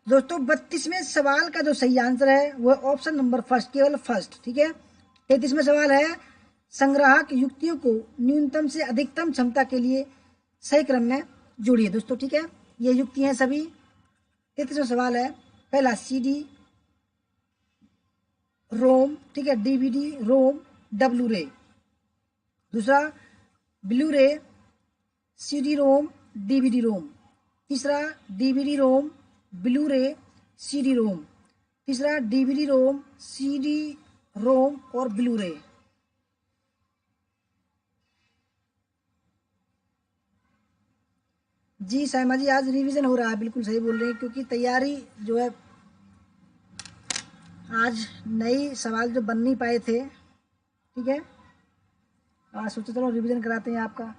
दोस्तों 32वें सवाल का जो सही आंसर है वो ऑप्शन नंबर फर्स्ट, केवल फर्स्ट। ठीक है, 33वां सवाल है, संग्राहक युक्तियों को न्यूनतम से अधिकतम क्षमता के लिए सही क्रम में जोड़िए। दोस्तों ठीक है, ये युक्ति हैं सभी। 33वां सवाल है, पहला सीडी रोम, ठीक है, डीवीडी रोम डब्लू रे। दूसरा, ब्लू रे सीडी रोम डीवीडी रोम। तीसरा, डीवीडी रोम ब्लू रे सीडी रोम। तीसरा, डीवीडी रोम सीडी रोम और ब्लू रे। जी साइमा जी, आज रिवीजन हो रहा है, बिल्कुल सही बोल रहे हैं, क्योंकि तैयारी जो है आज नई सवाल जो बन नहीं पाए थे, ठीक है, आज सोचो चलो रिवीजन कराते हैं आपका।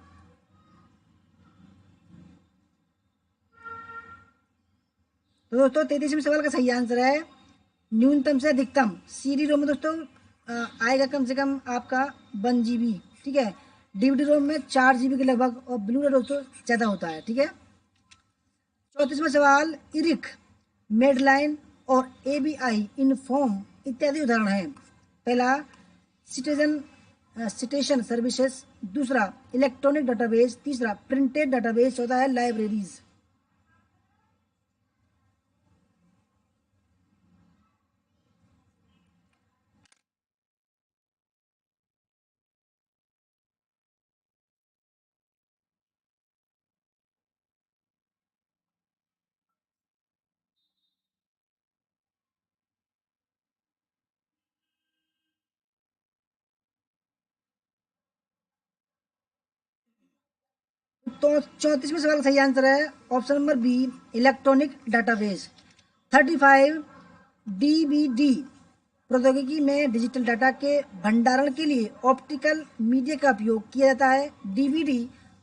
तो दोस्तों 33वें सवाल का सही आंसर है न्यूनतम से अधिकतम। सीडी रोम में दोस्तों आएगा कम से कम आपका 1 GB, ठीक है। डीवीडी रोम में 4 GB के लगभग, और ब्लू रे दोस्तों ज़्यादा होता है, ठीक है। 34वां सवाल, इरिक, मेडलाइन और एबीआई इनफॉर्म इत्यादि उदाहरण हैं। पहला, सिटेशन सर्विसेज। दूसरा, इलेक्ट्रॉनिक डाटाबेस। तीसरा, प्रिंटेड डाटाबेस। चौथा है लाइब्रेरीज। तो 34वें सवाल का सही आंसर है option number B, electronic database. 35, DBD प्रौद्योगिकी में डिजिटल डाटा के भंडारण के लिए ऑप्टिकल मीडिया का उपयोग किया जाता है। डीवीडी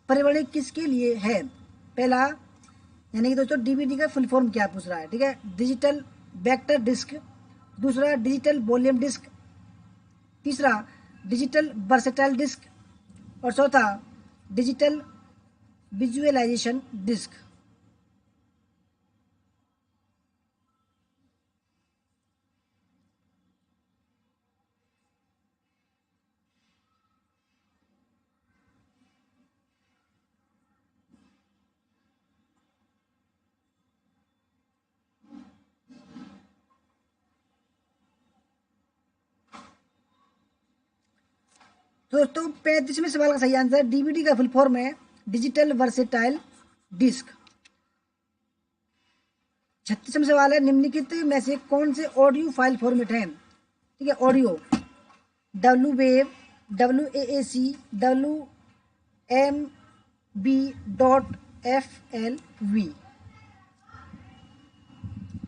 परिवर्तन किसके लिए है? पहला, यानी कि दोस्तों डीवीडी का फुल फॉर्म क्या पूछ रहा है, ठीक है, डिजिटल वेक्टर डिस्क। दूसरा, डिजिटल वॉल्यूम डिस्क। तीसरा, डिजिटल वर्सेटाइल डिस्क। और चौथा, डिजिटल विजुअलाइजेशन डिस्क। तो दोस्तों 35वें सवाल का सही आंसर, डीवीडी का फुल फॉर्म है डिजिटल वर्सेटाइल डिस्क। 36वां सवाल है, निम्नलिखित में से कौन से ऑडियो फाइल फॉर्मेट हैं? ठीक है, audio, W wave, WAAC, WMB.FLV।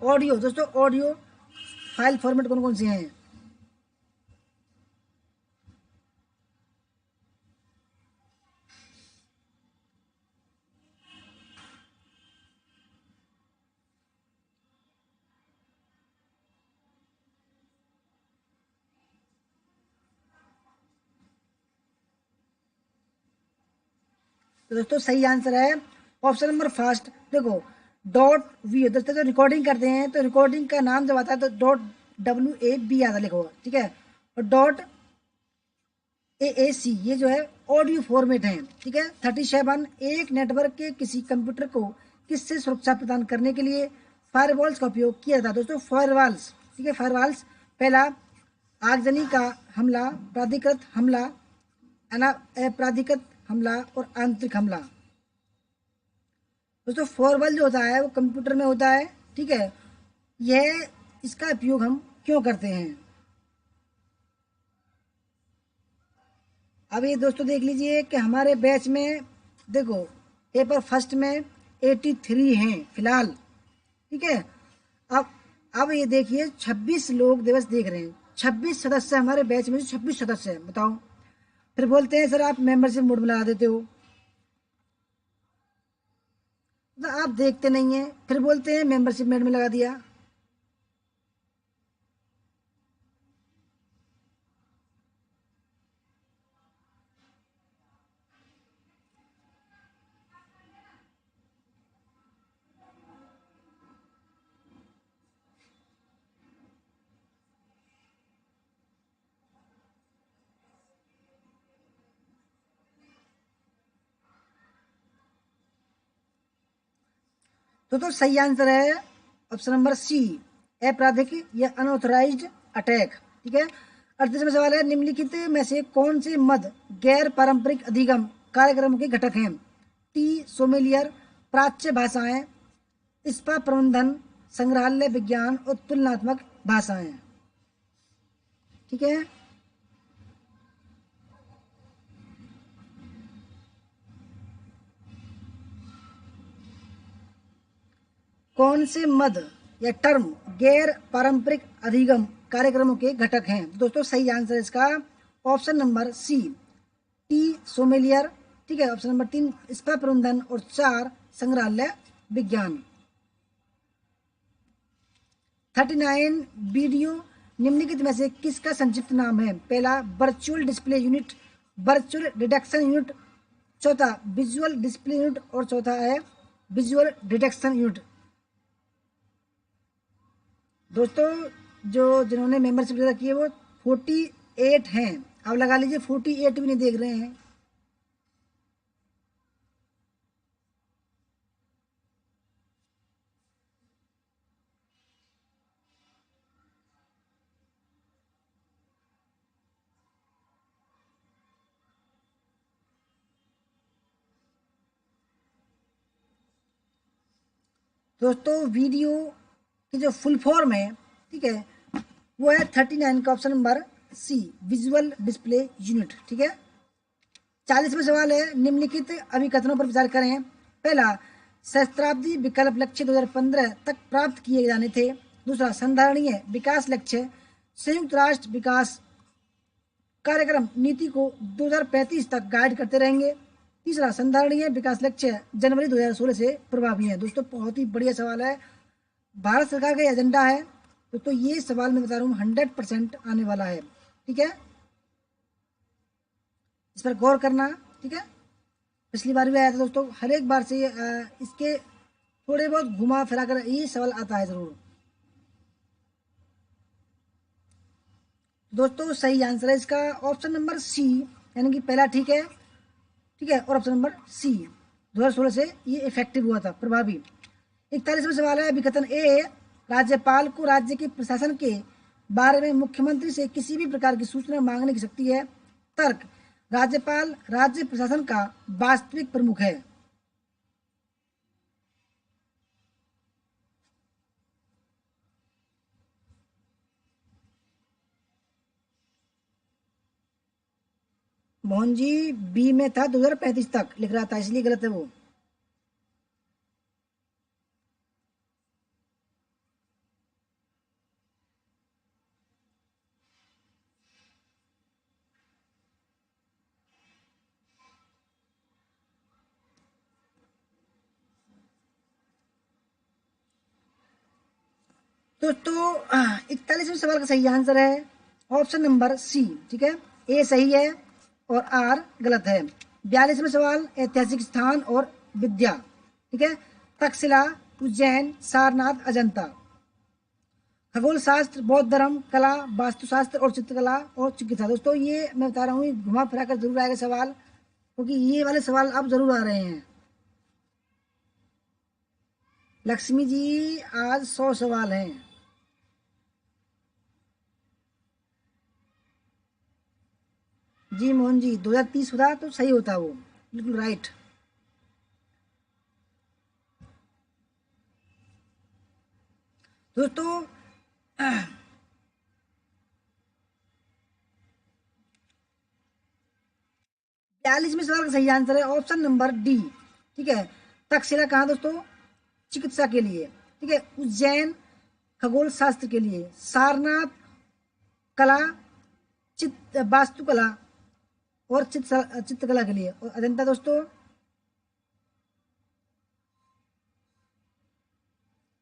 Audio दोस्तों, ऑडियो फाइल फॉर्मेट कौन कौन से हैं? तो दोस्तों सही आंसर है ऑप्शन नंबर फर्स्ट। देखो, डॉट वी, दोस्तों जो रिकॉर्डिंग करते हैं तो रिकॉर्डिंग का नाम जब आता है तो डॉट WAB आता लिखा होगा, ठीक है, और डॉट AAC ये जो है ऑडियो फॉर्मेट है, ठीक है। 37 एक नेटवर्क के किसी कंप्यूटर को किससे सुरक्षा प्रदान करने के लिए फायरवॉल्स का उपयोग किया जाता है। दोस्तों फायरवॉल्स, ठीक है, फायरवॉल्स पहला आगजनी का हमला, प्राधिकृत हमला, अपराधिकृत हमला और आंतरिक हमला। दोस्तों फायरवॉल जो होता है वो कंप्यूटर में होता है, ठीक है। यह इसका उपयोग हम क्यों करते हैं? अब ये दोस्तों देख लीजिए कि हमारे बैच में देखो पेपर फर्स्ट में 83 हैं फिलहाल, ठीक है। अब ये देखिए 26 लोग दिवस देख रहे हैं, 26 सदस्य हमारे बैच में, 26 सदस्य हैं, बताओ। फिर बोलते हैं सर आप मेंबरशिप मोड में लगा देते हो, तो आप देखते नहीं है, फिर बोलते हैं मेंबरशिप मोड में लगा दिया। तो सही आंसर है ऑप्शन नंबर सी, आपराधिक या अनऑथराइज्ड अटैक, ठीक है। 38वां सवाल है निम्नलिखित में से कौन से मद गैर पारंपरिक अधिगम कार्यक्रम के घटक हैं? टी सोमेलियर, प्राच्य भाषाएं, स्पा प्रबंधन, संग्रहालय विज्ञान और तुलनात्मक भाषाएं, ठीक है। कौन से मद या टर्म गैर पारंपरिक अधिगम कार्यक्रमों के घटक हैं? दोस्तों सही आंसर इसका option number C, tea sommelier, ठीक है। ऑप्शन नंबर 3 स्पा प्रबंधन और 4 संग्रहालय विज्ञान। 39 वीडियो निम्नलिखित में से किसका संक्षिप्त नाम है? पहला virtual display unit, virtual detection unit, चौथा विजुअल डिस्प्ले यूनिट और चौथा है विजुअल डिटेक्शन यूनिट। दोस्तों जो जिन्होंने मेंबरशिप ले रखी है वो 48 हैं, अब लगा लीजिए 48 भी नहीं देख रहे हैं। दोस्तों वीडियो की जो फुल फॉर्म है, ठीक है, वो है 39 का option number C, visual display unit, ठीक है। 40वां सवाल है निम्नलिखित अभिकथनों पर विचार करें। पहला सहस्त्राब्दी विकल्प लक्ष्य 2015 तक प्राप्त किए जाने थे। दूसरा संधारणीय विकास लक्ष्य संयुक्त राष्ट्र विकास कार्यक्रम नीति को 2035 तक गाइड करते रहेंगे। तीसरा संधारणीय विकास लक्ष्य जनवरी 2016 से प्रभावी है। दोस्तों बहुत ही बढ़िया सवाल है, भारत सरकार का एजेंडा है दोस्तों, ये सवाल मैं बता रहा हूँ 100% आने वाला है, ठीक है। इस पर गौर करना, ठीक है। पिछली बार भी आया था दोस्तों, हर एक बार से इसके थोड़े बहुत घुमा फिरा कर ये सवाल आता है जरूर। दोस्तों सही आंसर है इसका ऑप्शन नंबर सी, यानी कि पहला ठीक है, ठीक है। और ऑप्शन नंबर सी 2016 से ये इफेक्टिव हुआ था, प्रभावी। 41वां सवाल है विकथन ए, राज्यपाल को राज्य के प्रशासन के बारे में मुख्यमंत्री से किसी भी प्रकार की सूचना मांगने की शक्ति है। तर्क राज्यपाल राज्य प्रशासन का वास्तविक प्रमुख है। मोहन जी बी में था 2035 तक लिख रहा था, इसलिए गलत है वो। दोस्तों 41वें सवाल का सही आंसर है ऑप्शन नंबर सी, ठीक है। ए सही है और आर गलत है। 42वां सवाल ऐतिहासिक स्थान और विद्या, ठीक है। तक्षशिला, उज्जैन, सारनाथ, अजंता। खगोल शास्त्र, बौद्ध धर्म, कला, वास्तुशास्त्र और चित्रकला और चिकित्सा। दोस्तों ये मैं बता रहा हूँ, घुमा फिरा कर जरूर आएगा सवाल, क्योंकि ये वाले सवाल अब जरूर आ रहे हैं। लक्ष्मी जी आज 100 सवाल हैं। जी मोहन जी, 2030 होता तो सही होता वो, बिल्कुल राइट। दोस्तों 42वें सवाल का सही आंसर है ऑप्शन नंबर डी। ठीक है, तक्षशिला कहाँ दोस्तों? चिकित्सा के लिए। ठीक है, उज्जैन खगोल शास्त्र के लिए, सारनाथ कला वास्तुकला और चित्रकला के लिए, और अजंता दोस्तों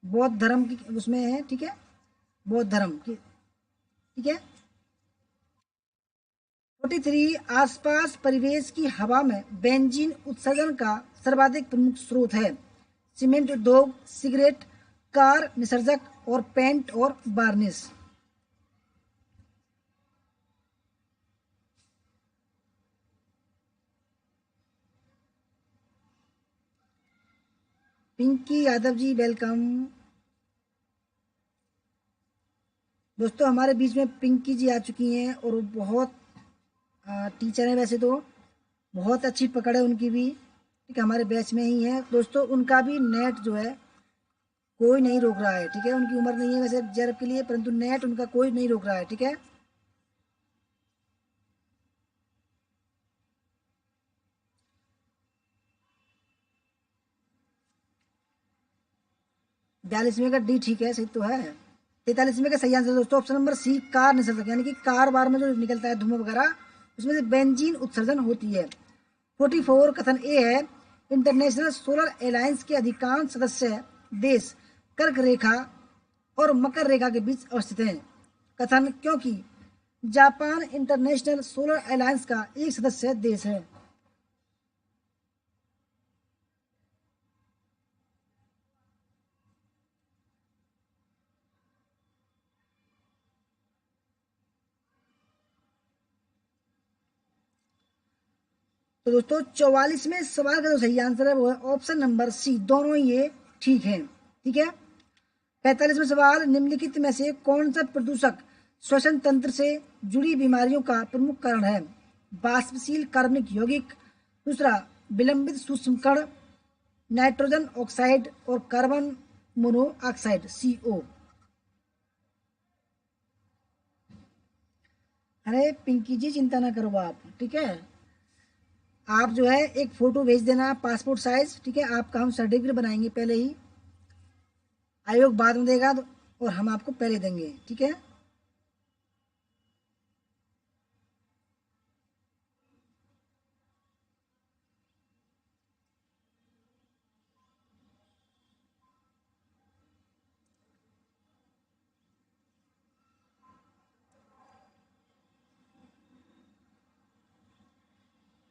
बौद्ध धर्म की उसमें है। ठीक है, बौद्ध धर्म की। ठीक है, 43 आसपास परिवेश की हवा में बेंजीन उत्सर्जन का सर्वाधिक प्रमुख स्रोत है। सीमेंट उद्योग, सिगरेट, कार निसर्जक और पेंट और वार्निश। पिंकी यादव जी वेलकम। दोस्तों हमारे बीच में पिंकी जी आ चुकी हैं और वो बहुत टीचर हैं वैसे तो, बहुत अच्छी पकड़ है उनकी भी। ठीक है, हमारे बैच में ही है दोस्तों। उनका भी नेट जो है कोई नहीं रोक रहा है। ठीक है, उनकी उम्र नहीं है वैसे जेआरएफ के लिए, परंतु नेट उनका कोई नहीं रोक रहा है। ठीक है, बयालीसवें का डी ठीक है, सही तो है। 43वें का सही आंसर दोस्तों ऑप्शन नंबर सी, कार निसर्जक, यानी कि कार बार में जो निकलता है धुआं वगैरह, उसमें से बेंजीन उत्सर्जन होती है। 44 कथन ए है, इंटरनेशनल सोलर अलायंस के अधिकांश सदस्य देश कर्क रेखा और मकर रेखा के बीच अवस्थित हैं। कथन क्योंकि जापान इंटरनेशनल सोलर अलायंस का एक सदस्य देश है। तो दोस्तों 44वें सवाल का जो सही आंसर है वो है ऑप्शन नंबर सी, दोनों ये ठीक है। ठीक है, 45वां सवाल, निम्नलिखित में से कौन सा प्रदूषक श्वसन तंत्र से जुड़ी बीमारियों का प्रमुख कारण है? वाष्पशील कार्बनिक यौगिक, दूसरा विलंबित सूक्ष्म कण, नाइट्रोजन ऑक्साइड और कार्बन मोनोऑक्साइड CO। अरे पिंकी जी चिंता ना करो आप। ठीक है, आप जो है एक फोटो भेज देना पासपोर्ट साइज। ठीक है, आपका हम सर्टिफिकेट बनाएंगे पहले ही, आयोग बाद में देगा और हम आपको पहले देंगे। ठीक है,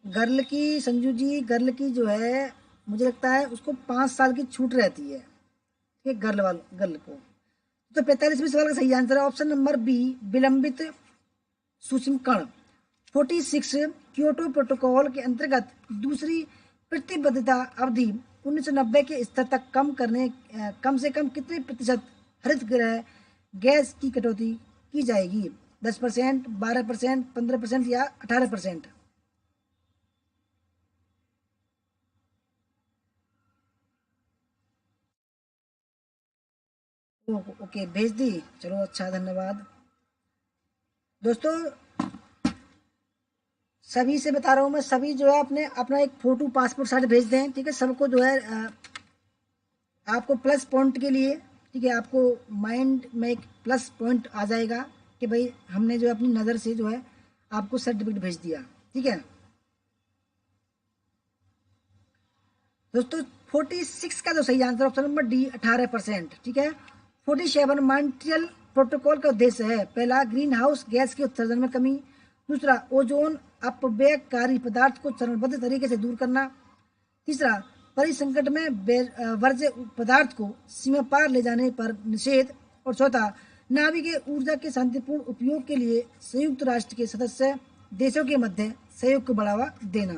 गर्ल की संजू जी, गर्ल की जो है मुझे लगता है उसको 5 साल की छूट रहती है। ठीक है, गर्ल को। तो 45वें सवाल का सही आंसर है ऑप्शन नंबर बी, विलंबित सूक्ष्म कण। 46 क्योटो प्रोटोकॉल के अंतर्गत दूसरी प्रतिबद्धता अवधि 1990 के स्तर तक कम से कम कितने प्रतिशत हरित गृह गैस की कटौती की जाएगी? 10%, 12%, 15% या 18%? ओके भेज दी, चलो अच्छा धन्यवाद। दोस्तों सभी से बता रहा हूँ मैं, सभी जो है अपने अपना एक फोटो पासपोर्ट साइज भेज दें। ठीक है, सबको जो है आपको प्लस पॉइंट के लिए, ठीक है, आपको माइंड में एक प्लस पॉइंट आ जाएगा कि भाई हमने जो अपनी नज़र से जो है आपको सर्टिफिकेट भेज दिया। ठीक है दोस्तों, 46 का जो सही आंसर ऑप्शन नंबर डी 18%। ठीक है, 47 मॉन्ट्रियल प्रोटोकॉल का उद्देश्य है, पहला ग्रीन हाउस गैस के उत्सर्जन में कमी, दूसरा ओजोन अपव्ययकारी पदार्थ को चरणबद्ध तरीके से दूर करना, तीसरा परिसंकट में वर्ज्य पदार्थ को सीमा पार ले जाने पर निषेध, और चौथा नाभिकीय ऊर्जा के शांतिपूर्ण उपयोग के लिए संयुक्त राष्ट्र के सदस्य देशों के मध्य सहयोग को बढ़ावा देना।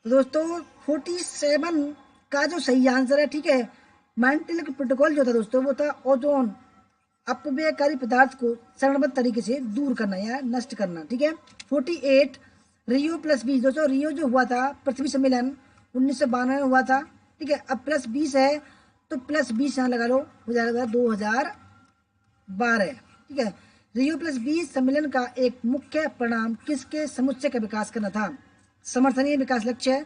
तो दोस्तों 47 का जो सही आंसर है, ठीक है, मॉन्ट्रियल प्रोटोकॉल जो था दोस्तों वो था ओजोन अपव्ययकारी पदार्थ को चरणबद्ध तरीके से दूर करना या नष्ट करना, ठीक है। 48 रियो प्लस 20 दोस्तों, रियो जो हुआ था पृथ्वी सम्मेलन 1992 में हुआ था, ठीक है। अब प्लस 20 है तो प्लस 20 यहाँ लगा लो, हो जाएगा 2012, ठीक है। रियो प्लस 20 सम्मेलन का एक मुख्य परिणाम किसके समुच्चय का विकास करना था? समर्थनीय विकास लक्ष्य,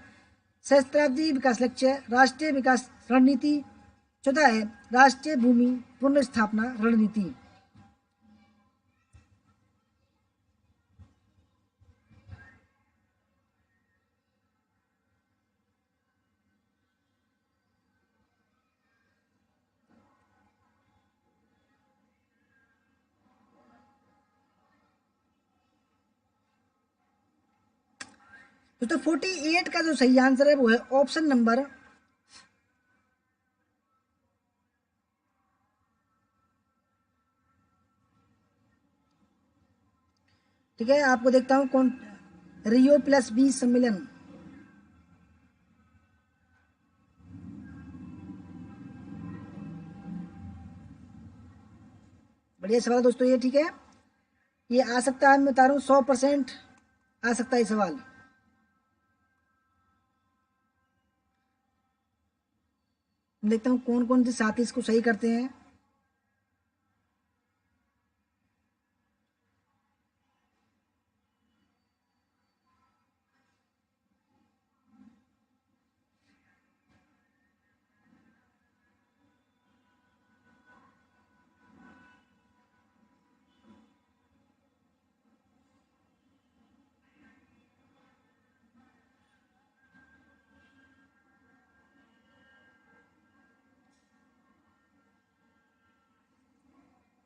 सहस्त्राब्दी विकास लक्ष्य, राष्ट्रीय विकास रणनीति, चौथा है राष्ट्रीय भूमि पुनर्स्थापना रणनीति। तो 48 का जो सही आंसर है वो है ऑप्शन नंबर, ठीक है। आपको देखता हूं कौन, रियो प्लस 20 सम्मेलन, बढ़िया सवाल दोस्तों ये, ठीक है। ये आ सकता है, मैं बता रहा हूँ 100% आ सकता है सवाल। देखता हूँ कौन कौन से साथी इसको सही करते हैं।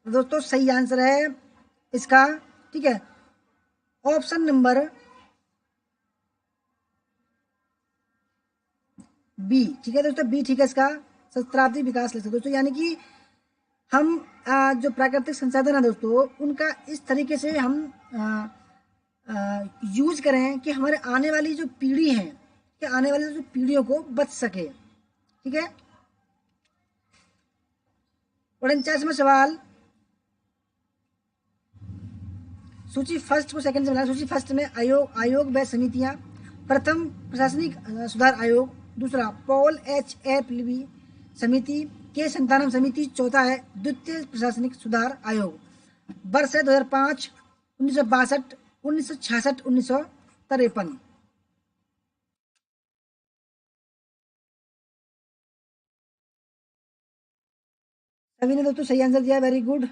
तो दोस्तों सही आंसर है इसका, ठीक है, ऑप्शन नंबर बी, ठीक है दोस्तों, बी, ठीक है इसका सहस्त्राब्दी विकास लक्ष्य दोस्तों, यानी कि हम जो प्राकृतिक संसाधन है दोस्तों उनका इस तरीके से हम यूज करें कि हमारे आने वाली जो पीढ़ी है, कि आने वाली जो पीढ़ियों को बच सके, ठीक है। 49वां सवाल, सूची फर्स्ट को सेकंड से मिला। सूची फर्स्ट में आयोग व समितियां, प्रथम प्रशासनिक सुधार आयोग, दूसरा पॉल एच एपल्बी समिति, के संतानम समिति, चौथा है द्वितीय प्रशासनिक सुधार आयोग। वर्ष है 2005, 1962, 1966, 1953। सभी ने दोस्तों सही आंसर दिया, वेरी गुड।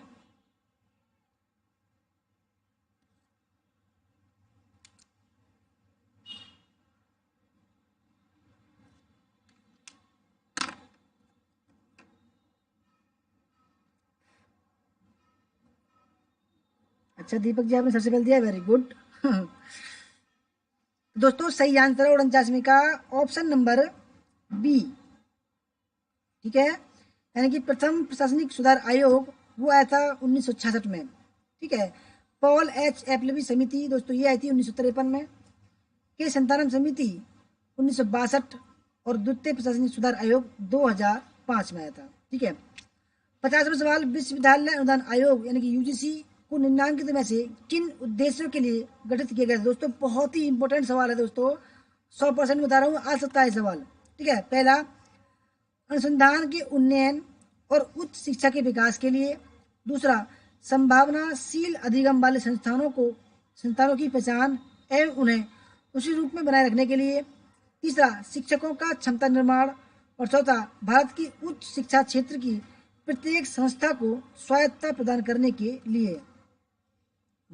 अच्छा दीपक जी आपने सबसे पहले दिया, वेरी गुड। दोस्तों सही आंसर है 49वीं का ऑप्शन नंबर बी, ठीक है, यानी कि प्रथम प्रशासनिक सुधार आयोग वो आया था 1966 में, ठीक है। पॉल एच एपल्बी समिति दोस्तों ये आई थी 1953 में, के संतानम समिति 1962 और द्वितीय प्रशासनिक सुधार आयोग 2005 में आया था, ठीक है। 50वां सवाल, विश्वविद्यालय अनुदान आयोग यानी कि यूजीसी को निम्नलिखित में से किन उद्देश्यों के लिए गठित किया गया दोस्तों? बहुत ही इंपॉर्टेंट सवाल है दोस्तों, 100% बता रहा हूँ, आ सकता है सवाल, ठीक है। पहला, अनुसंधान के उन्नयन और उच्च शिक्षा के विकास के लिए, दूसरा संभावनाशील अधिगम वाले संस्थानों की पहचान एवं उन्हें उसी रूप में बनाए रखने के लिए, तीसरा शिक्षकों का क्षमता निर्माण, और चौथा भारत की उच्च शिक्षा क्षेत्र की प्रत्येक संस्था को स्वायत्तता प्रदान करने के लिए।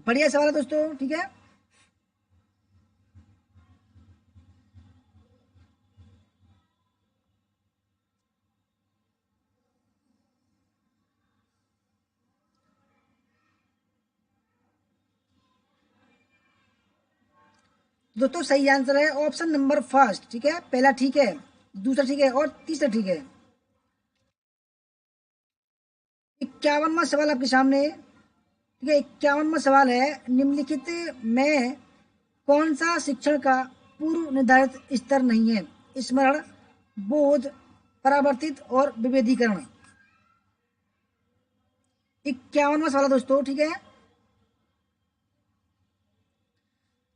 बढ़िया सवाल है दोस्तों, ठीक है। दोस्तों सही आंसर है ऑप्शन नंबर फर्स्ट, ठीक है, पहला ठीक है, दूसरा ठीक है और तीसरा ठीक है। 51वां सवाल आपके सामने, ठीक है। 51वां सवाल है, निम्नलिखित में कौन सा शिक्षण का पूर्व निर्धारित स्तर नहीं है? स्मरण, बोध, परावर्तित और विभेदीकरण। 51वां सवाल है दोस्तों, ठीक है।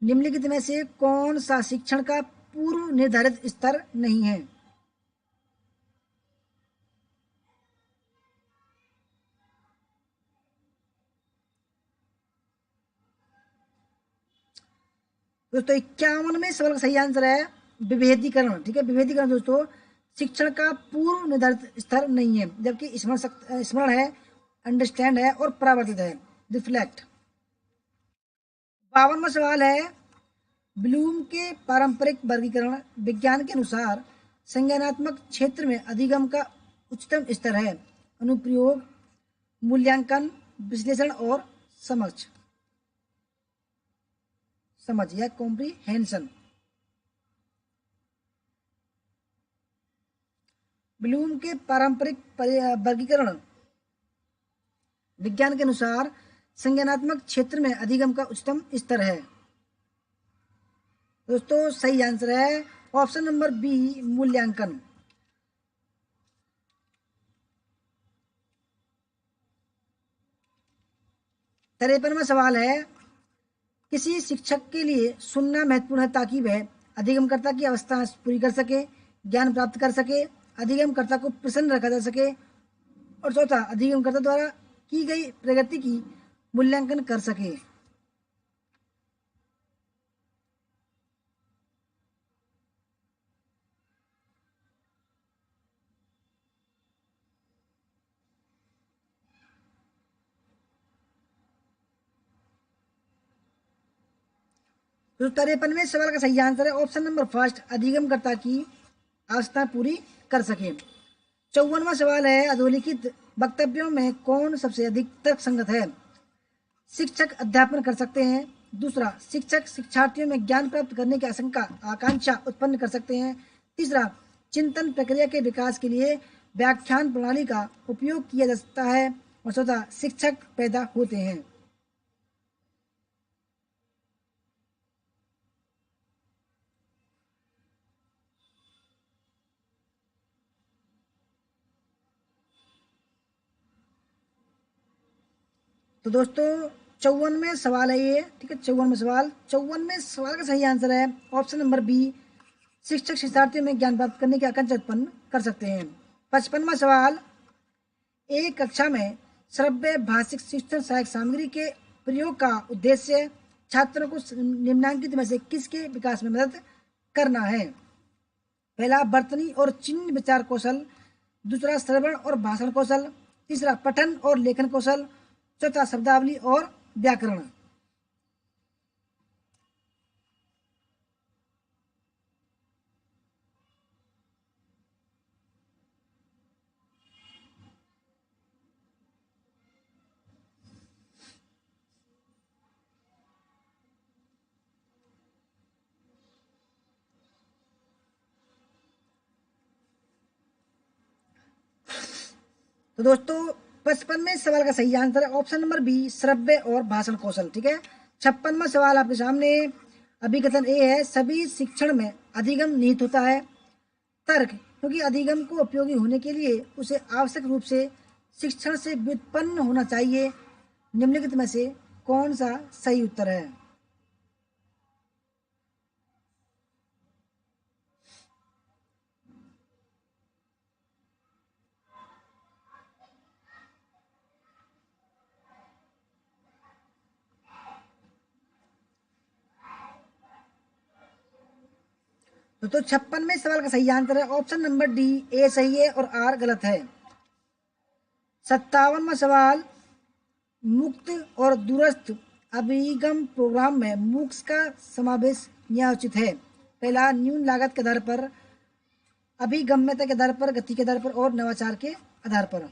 निम्नलिखित में से कौन सा शिक्षण का पूर्व निर्धारित स्तर नहीं है? दोस्तों 51वें सवाल का सही आंसर है विभेदीकरण, ठीक है। विभेदीकरण दोस्तों शिक्षण का पूर्व निर्धारित स्तर नहीं है, जबकि स्मरण है, अंडरस्टैंड है और परावर्तित है, रिफ्लेक्ट। 52वां सवाल है, ब्लूम के पारंपरिक वर्गीकरण विज्ञान के अनुसार संज्ञानात्मक क्षेत्र में अधिगम का उच्चतम स्तर है? अनुप्रयोग, मूल्यांकन, विश्लेषण और समझ समझ या कॉम्प्रीहेंशन। ब्लूम के पारंपरिक वर्गीकरण विज्ञान के अनुसार संज्ञानात्मक क्षेत्र में अधिगम का उच्चतम स्तर है। दोस्तों सही आंसर है ऑप्शन नंबर बी, मूल्यांकन। 53वां सवाल है, किसी शिक्षक के लिए सुनना महत्वपूर्ण है ताकि वह अधिगमकर्ता की अवस्था पूरी कर सके, ज्ञान प्राप्त कर सके, अधिगमकर्ता को प्रसन्न रखा जा सके, और चौथा अधिगमकर्ता द्वारा की गई प्रगति की मूल्यांकन कर सके। तो 53वें सवाल का सही आंसर है ऑप्शन नंबर फर्स्ट, अधिगमकर्ता की आवश्यकता पूरी कर सके। 54वां सवाल है, अधोलिखित वक्तव्यों में कौन सबसे अधिक तर्कसंगत है? शिक्षक अध्यापन कर सकते हैं। दूसरा, शिक्षक शिक्षार्थियों में ज्ञान प्राप्त करने की आकांक्षा उत्पन्न कर सकते हैं। तीसरा, चिंतन प्रक्रिया के विकास के लिए व्याख्यान प्रणाली का उपयोग किया जा सकता है। और चौथा, शिक्षक पैदा होते हैं। तो दोस्तों 54वें सवाल है ये, ठीक है। 54वें सवाल का सही आंसर है ऑप्शन नंबर बी, शिक्षक शिक्षार्थियों में ज्ञान प्राप्त करने की आकांक्षा उत्पन्न कर सकते हैं। 55वां सवाल, एक कक्षा में श्रव्य भाषिक शिक्षण सहायक सामग्री के प्रयोग का उद्देश्य छात्रों को निम्नलिखित में से किसके विकास में मदद करना है? पहला, वर्तनी और चिन्ह विचार कौशल। दूसरा, श्रवण और भाषण कौशल। तीसरा, पठन और लेखन कौशल। चौथा, शब्दावली और व्याकरण। तो दोस्तों 55वें सवाल का सही आंसर है ऑप्शन नंबर बी, श्रव्य और भाषण कौशल, ठीक है। 56वां सवाल आपके सामने, अभिकथन ए है, सभी शिक्षण में अधिगम निहित होता है। तर्क, क्योंकि अधिगम को उपयोगी होने के लिए उसे आवश्यक रूप से शिक्षण से व्युत्पन्न होना चाहिए। निम्नलिखित में से कौन सा सही उत्तर है? तो 56वें सवाल का सही आंसर है ऑप्शन नंबर डी, ए सही है और आर गलत है। 57वां सवाल, मुक्त और दूरस्थ अभिगम प्रोग्राम में मूक्स का समावेश न्यायोचित है? पहला, न्यून लागत के आधार पर, अभिगम्यता के आधार पर, गति के आधार पर और नवाचार के आधार पर।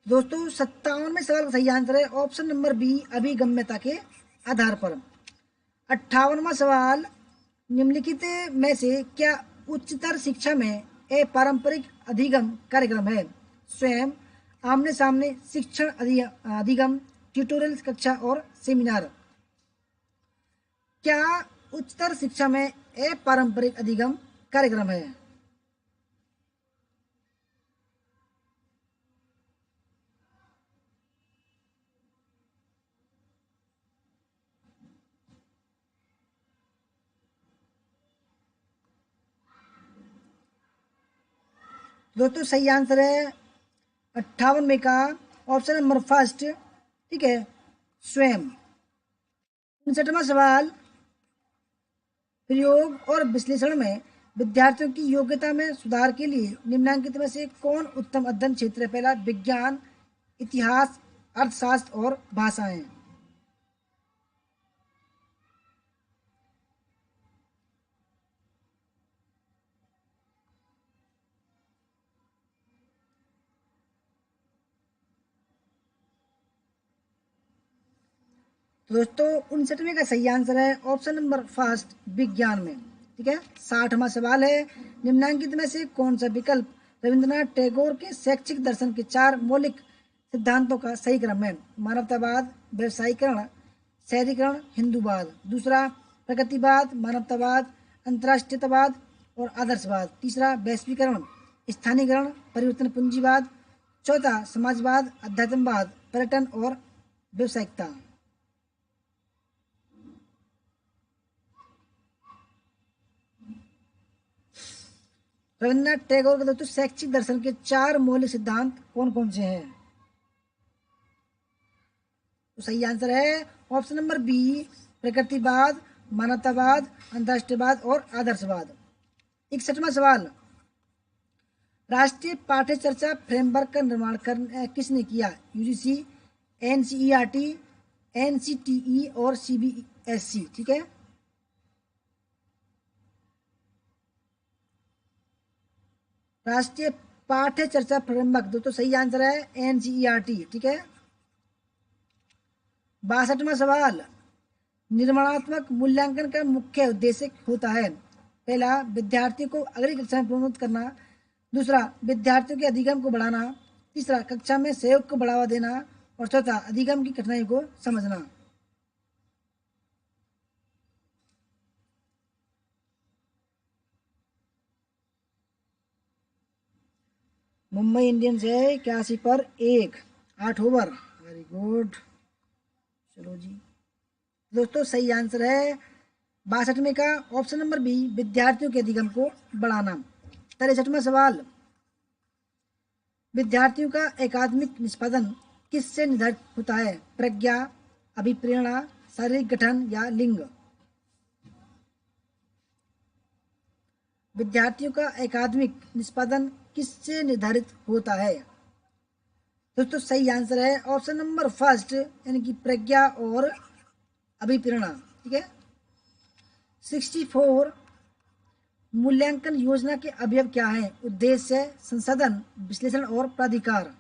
दोस्तों 57वें सवाल का सही आंसर है ऑप्शन नंबर बी, अभिगम्यता के आधार पर। 58वां सवाल, निम्नलिखित में से क्या उच्चतर शिक्षा में अपारंपरिक अधिगम कार्यक्रम है? स्वयं, आमने सामने शिक्षण अधिगम, ट्यूटोरियल कक्षा और सेमिनार। क्या उच्चतर शिक्षा में अपारंपरिक अधिगम कार्यक्रम है? दोस्तों सही आंसर है 58 में का ऑप्शन नंबर फर्स्ट, ठीक है, स्वयं। 59वां सवाल, प्रयोग और विश्लेषण में विद्यार्थियों की योग्यता में सुधार के लिए निम्नलिखित में से कौन उत्तम अध्ययन क्षेत्र है? पहला विज्ञान, इतिहास, अर्थशास्त्र और भाषाएं। तो दोस्तों 59वें का सही आंसर है ऑप्शन नंबर फर्स्ट, विज्ञान में, ठीक है। 60वां सवाल है, निम्नलिखित में से कौन सा विकल्प रविंद्रनाथ टैगोर के शैक्षिक दर्शन के 4 मौलिक सिद्धांतों का सही क्रम है? मानवतावाद, व्यवसायीकरण, शहरीकरण, हिंदूवाद। दूसरा प्रगतिवाद, मानवतावाद, अंतर्राष्ट्रीयतावाद और आदर्शवाद। तीसरा वैश्वीकरण, स्थानीयकरण, परिवर्तन पूंजीवाद। चौथा समाजवाद, अध्यात्मवाद, पर्यटन और व्यवसायिकता। रविन्द्रनाथ टैगोर के दोस्तों शैक्षिक दर्शन के 4 मौलिक सिद्धांत कौन कौन से हैं? तो सही आंसर है ऑप्शन नंबर बी, प्रकृतिवाद, मानवतावाद, अंतर्राष्ट्रीयवाद और आदर्शवाद। 61वां सवाल, राष्ट्रीय पाठ्य चर्चा फ्रेमवर्क का निर्माण किसने किया? यूजीसी, एनसीईआरटी, एनसीटीई और सीबीएसई, ठीक है। राष्ट्रीय पाठ्य चर्चा फ्रेमवर्क, दोस्तों सही आंसर है एनसीईआरटी, ठीक है। 62वां सवाल, निर्माणात्मक मूल्यांकन का मुख्य उद्देश्य होता है? पहला विद्यार्थियों को अगली कक्षा में प्रोन्नत करना। दूसरा विद्यार्थियों के अधिगम को बढ़ाना। तीसरा कक्षा में सहयोग को बढ़ावा देना और चौथा अधिगम की कठिनाइयों को समझना। मुंबई इंडियंस है 81 पर 1, 8 ओवर, वेरी गुड। चलो जी, दोस्तों सही आंसर है 62 का ऑप्शन नंबर बी, विद्यार्थियों के अधिगम को बढ़ाना। 63वां सवाल, विद्यार्थियों का एकाडमिक निष्पादन किससे निर्धारित होता है? प्रज्ञा, अभिप्रेरणा, शारीरिक गठन या लिंग। विद्यार्थियों का एकाडमिक निष्पादन किससे निर्धारित होता है? दोस्तों सही आंसर है ऑप्शन नंबर फर्स्ट, यानी कि प्रज्ञा और अभिप्रेरणा, ठीक है। 64, मूल्यांकन योजना के अवयव क्या हैं? उद्देश्य, संसाधन, विश्लेषण और प्राधिकार।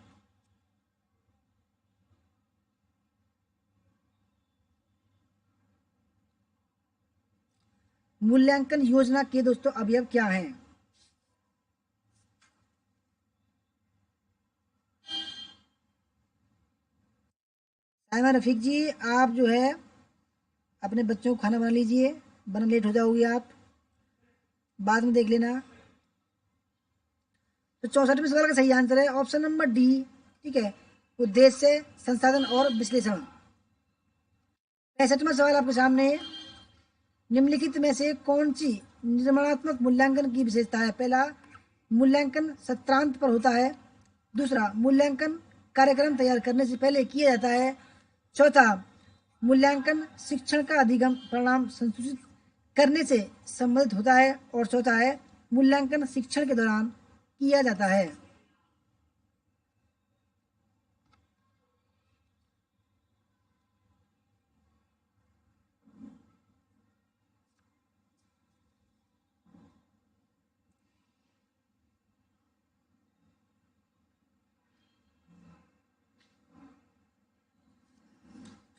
मूल्यांकन योजना के दोस्तों अवयव क्या हैं? साइमन रफीक जी, आप जो है अपने बच्चों को खाना बना लीजिए, वरना लेट हो जाओगे आप, बाद में देख लेना। तो 64वें सवाल का सही आंसर है ऑप्शन नंबर डी, ठीक है, उद्देश्य, संसाधन और विश्लेषण। 65वां सवाल आपके सामने, निम्नलिखित में से कौन सी निर्माणात्मक मूल्यांकन की विशेषता है? पहला मूल्यांकन सत्रांत पर होता है। दूसरा मूल्यांकन कार्यक्रम तैयार करने से पहले किया जाता है। चौथा मूल्यांकन शिक्षण का अधिगम परिणाम संसूचित करने से संबंधित होता है और चौथा है मूल्यांकन शिक्षण के दौरान किया जाता है।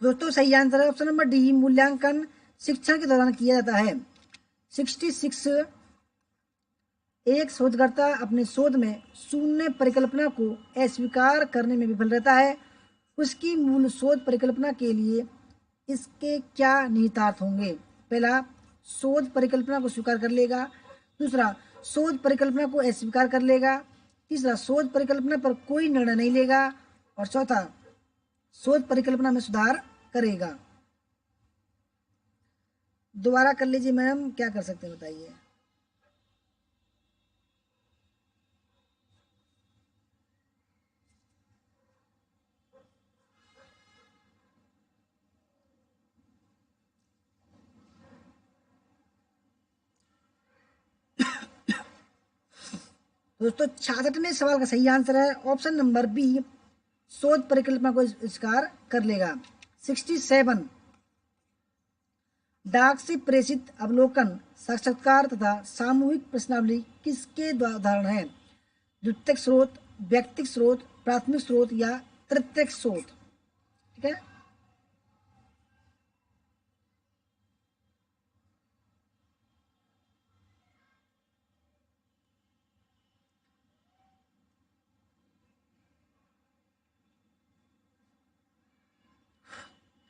दोस्तों सही आंसर है ऑप्शन नंबर डी, मूल्यांकन शिक्षण के दौरान किया जाता है। 66, एक शोधकर्ता अपने शोध में शून्य परिकल्पना को अस्वीकार करने में विफल रहता है, उसकी मूल शोध परिकल्पना के लिए इसके क्या निहितार्थ होंगे? पहला, शोध परिकल्पना को स्वीकार कर लेगा। दूसरा, शोध परिकल्पना को अस्वीकार कर लेगा। तीसरा, शोध परिकल्पना पर कोई निर्णय नहीं लेगा। और चौथा, शोध परिकल्पना में सुधार करेगा। दोबारा कर लीजिए मैडम, क्या कर सकते हैं बताइए। दोस्तों 66वें सवाल का सही आंसर है ऑप्शन नंबर बी, शोध परिकल्पना को स्वीकार कर लेगा। 67, डाक से प्रेषित अवलोकन, साक्षात्कार तथा सामूहिक प्रश्नावली किसके उदाहरण है? द्वितीयक स्रोत, व्यक्तिगत स्रोत, प्राथमिक स्रोत या तृतीयक स्रोत? ठीक है,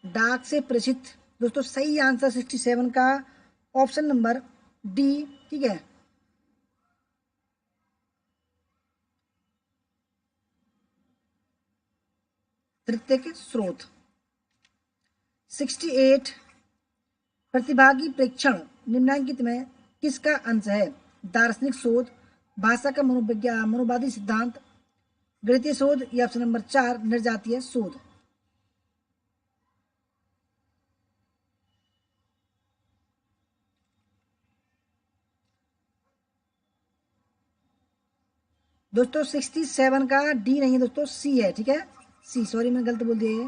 डाक से प्रेषित। दोस्तों सही आंसर 67 का ऑप्शन नंबर डी। ठीक है, तृतीयक स्रोत। 68, प्रतिभागी प्रेक्षण निम्नलिखित में किसका अंश है? दार्शनिक शोध, भाषा का मनोवादी सिद्धांत, गणितीय शोध या ऑप्शन नंबर 4, निर्जातीय शोध? दोस्तों 67 का डी नहीं है दोस्तों, सी है। ठीक है, सी, सॉरी मैंने गलत बोल दिया, ये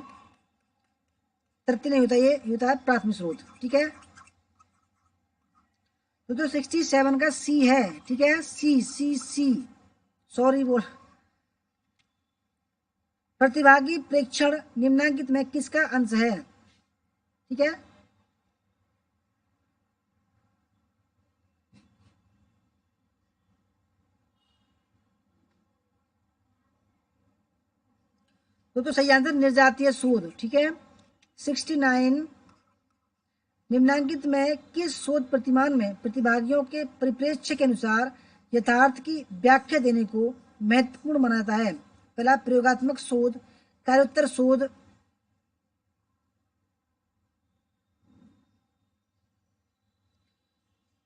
तृतीय नहीं होता, ये होता है प्राथमिक स्रोत। ठीक है, दोस्तों 67 का सी है। ठीक है, सी सी सी, सॉरी बोल। प्रतिभागी प्रेक्षण निम्नलिखित में किसका अंश है? ठीक है, तो सही आंसर निर्जातीय शोध। ठीक है, 69, निम्नलिखित में किस शोध प्रतिमान में प्रतिभागियों के परिप्रेक्ष्य के अनुसार यथार्थ की व्याख्या देने को महत्वपूर्ण माना जाता है? पहला, प्रयोगात्मक शोध, कार्योत्तर शोध,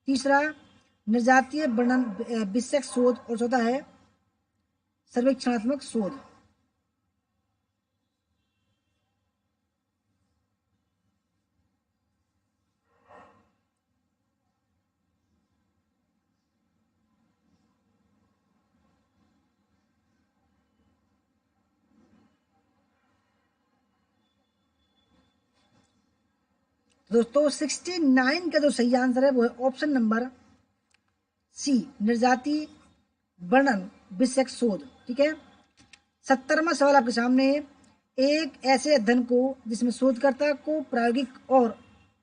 तीसरा निर्जातीय वर्णन विषयक शोध, और चौथा है सर्वेक्षणात्मक शोध। दोस्तों 69 का जो सही आंसर है वो है ऑप्शन नंबर सी, निर्जातीय वर्णन विषयक शोध। ठीक है, 70वां सवाल आपके सामने है। एक ऐसे अध्ययन को जिसमें शोधकर्ता को प्रायोगिक और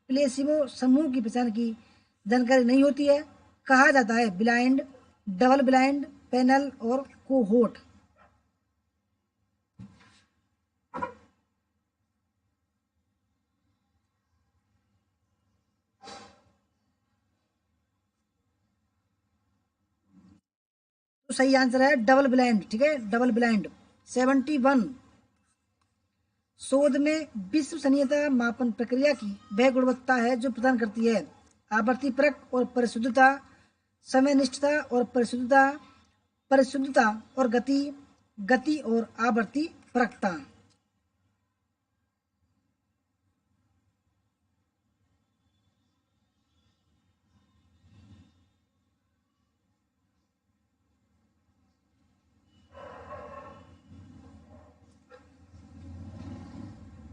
प्लेसिबो समूह की पहचान की जानकारी नहीं होती है कहा जाता है? ब्लाइंड, डबल ब्लाइंड, पैनल और कोहोर्ट? तो सही आंसर है डबल ब्लाइंड। ठीक है, डबल ब्लाइंड। 71, शोध में विश्वसनीयता मापन प्रक्रिया की वह गुणवत्ता है जो प्रदान करती है आवर्ती परख और परिशुद्धता, समयनिष्ठता और परिशुद्धता, परिशुद्धता और गति, गति और आवर्ती परखता?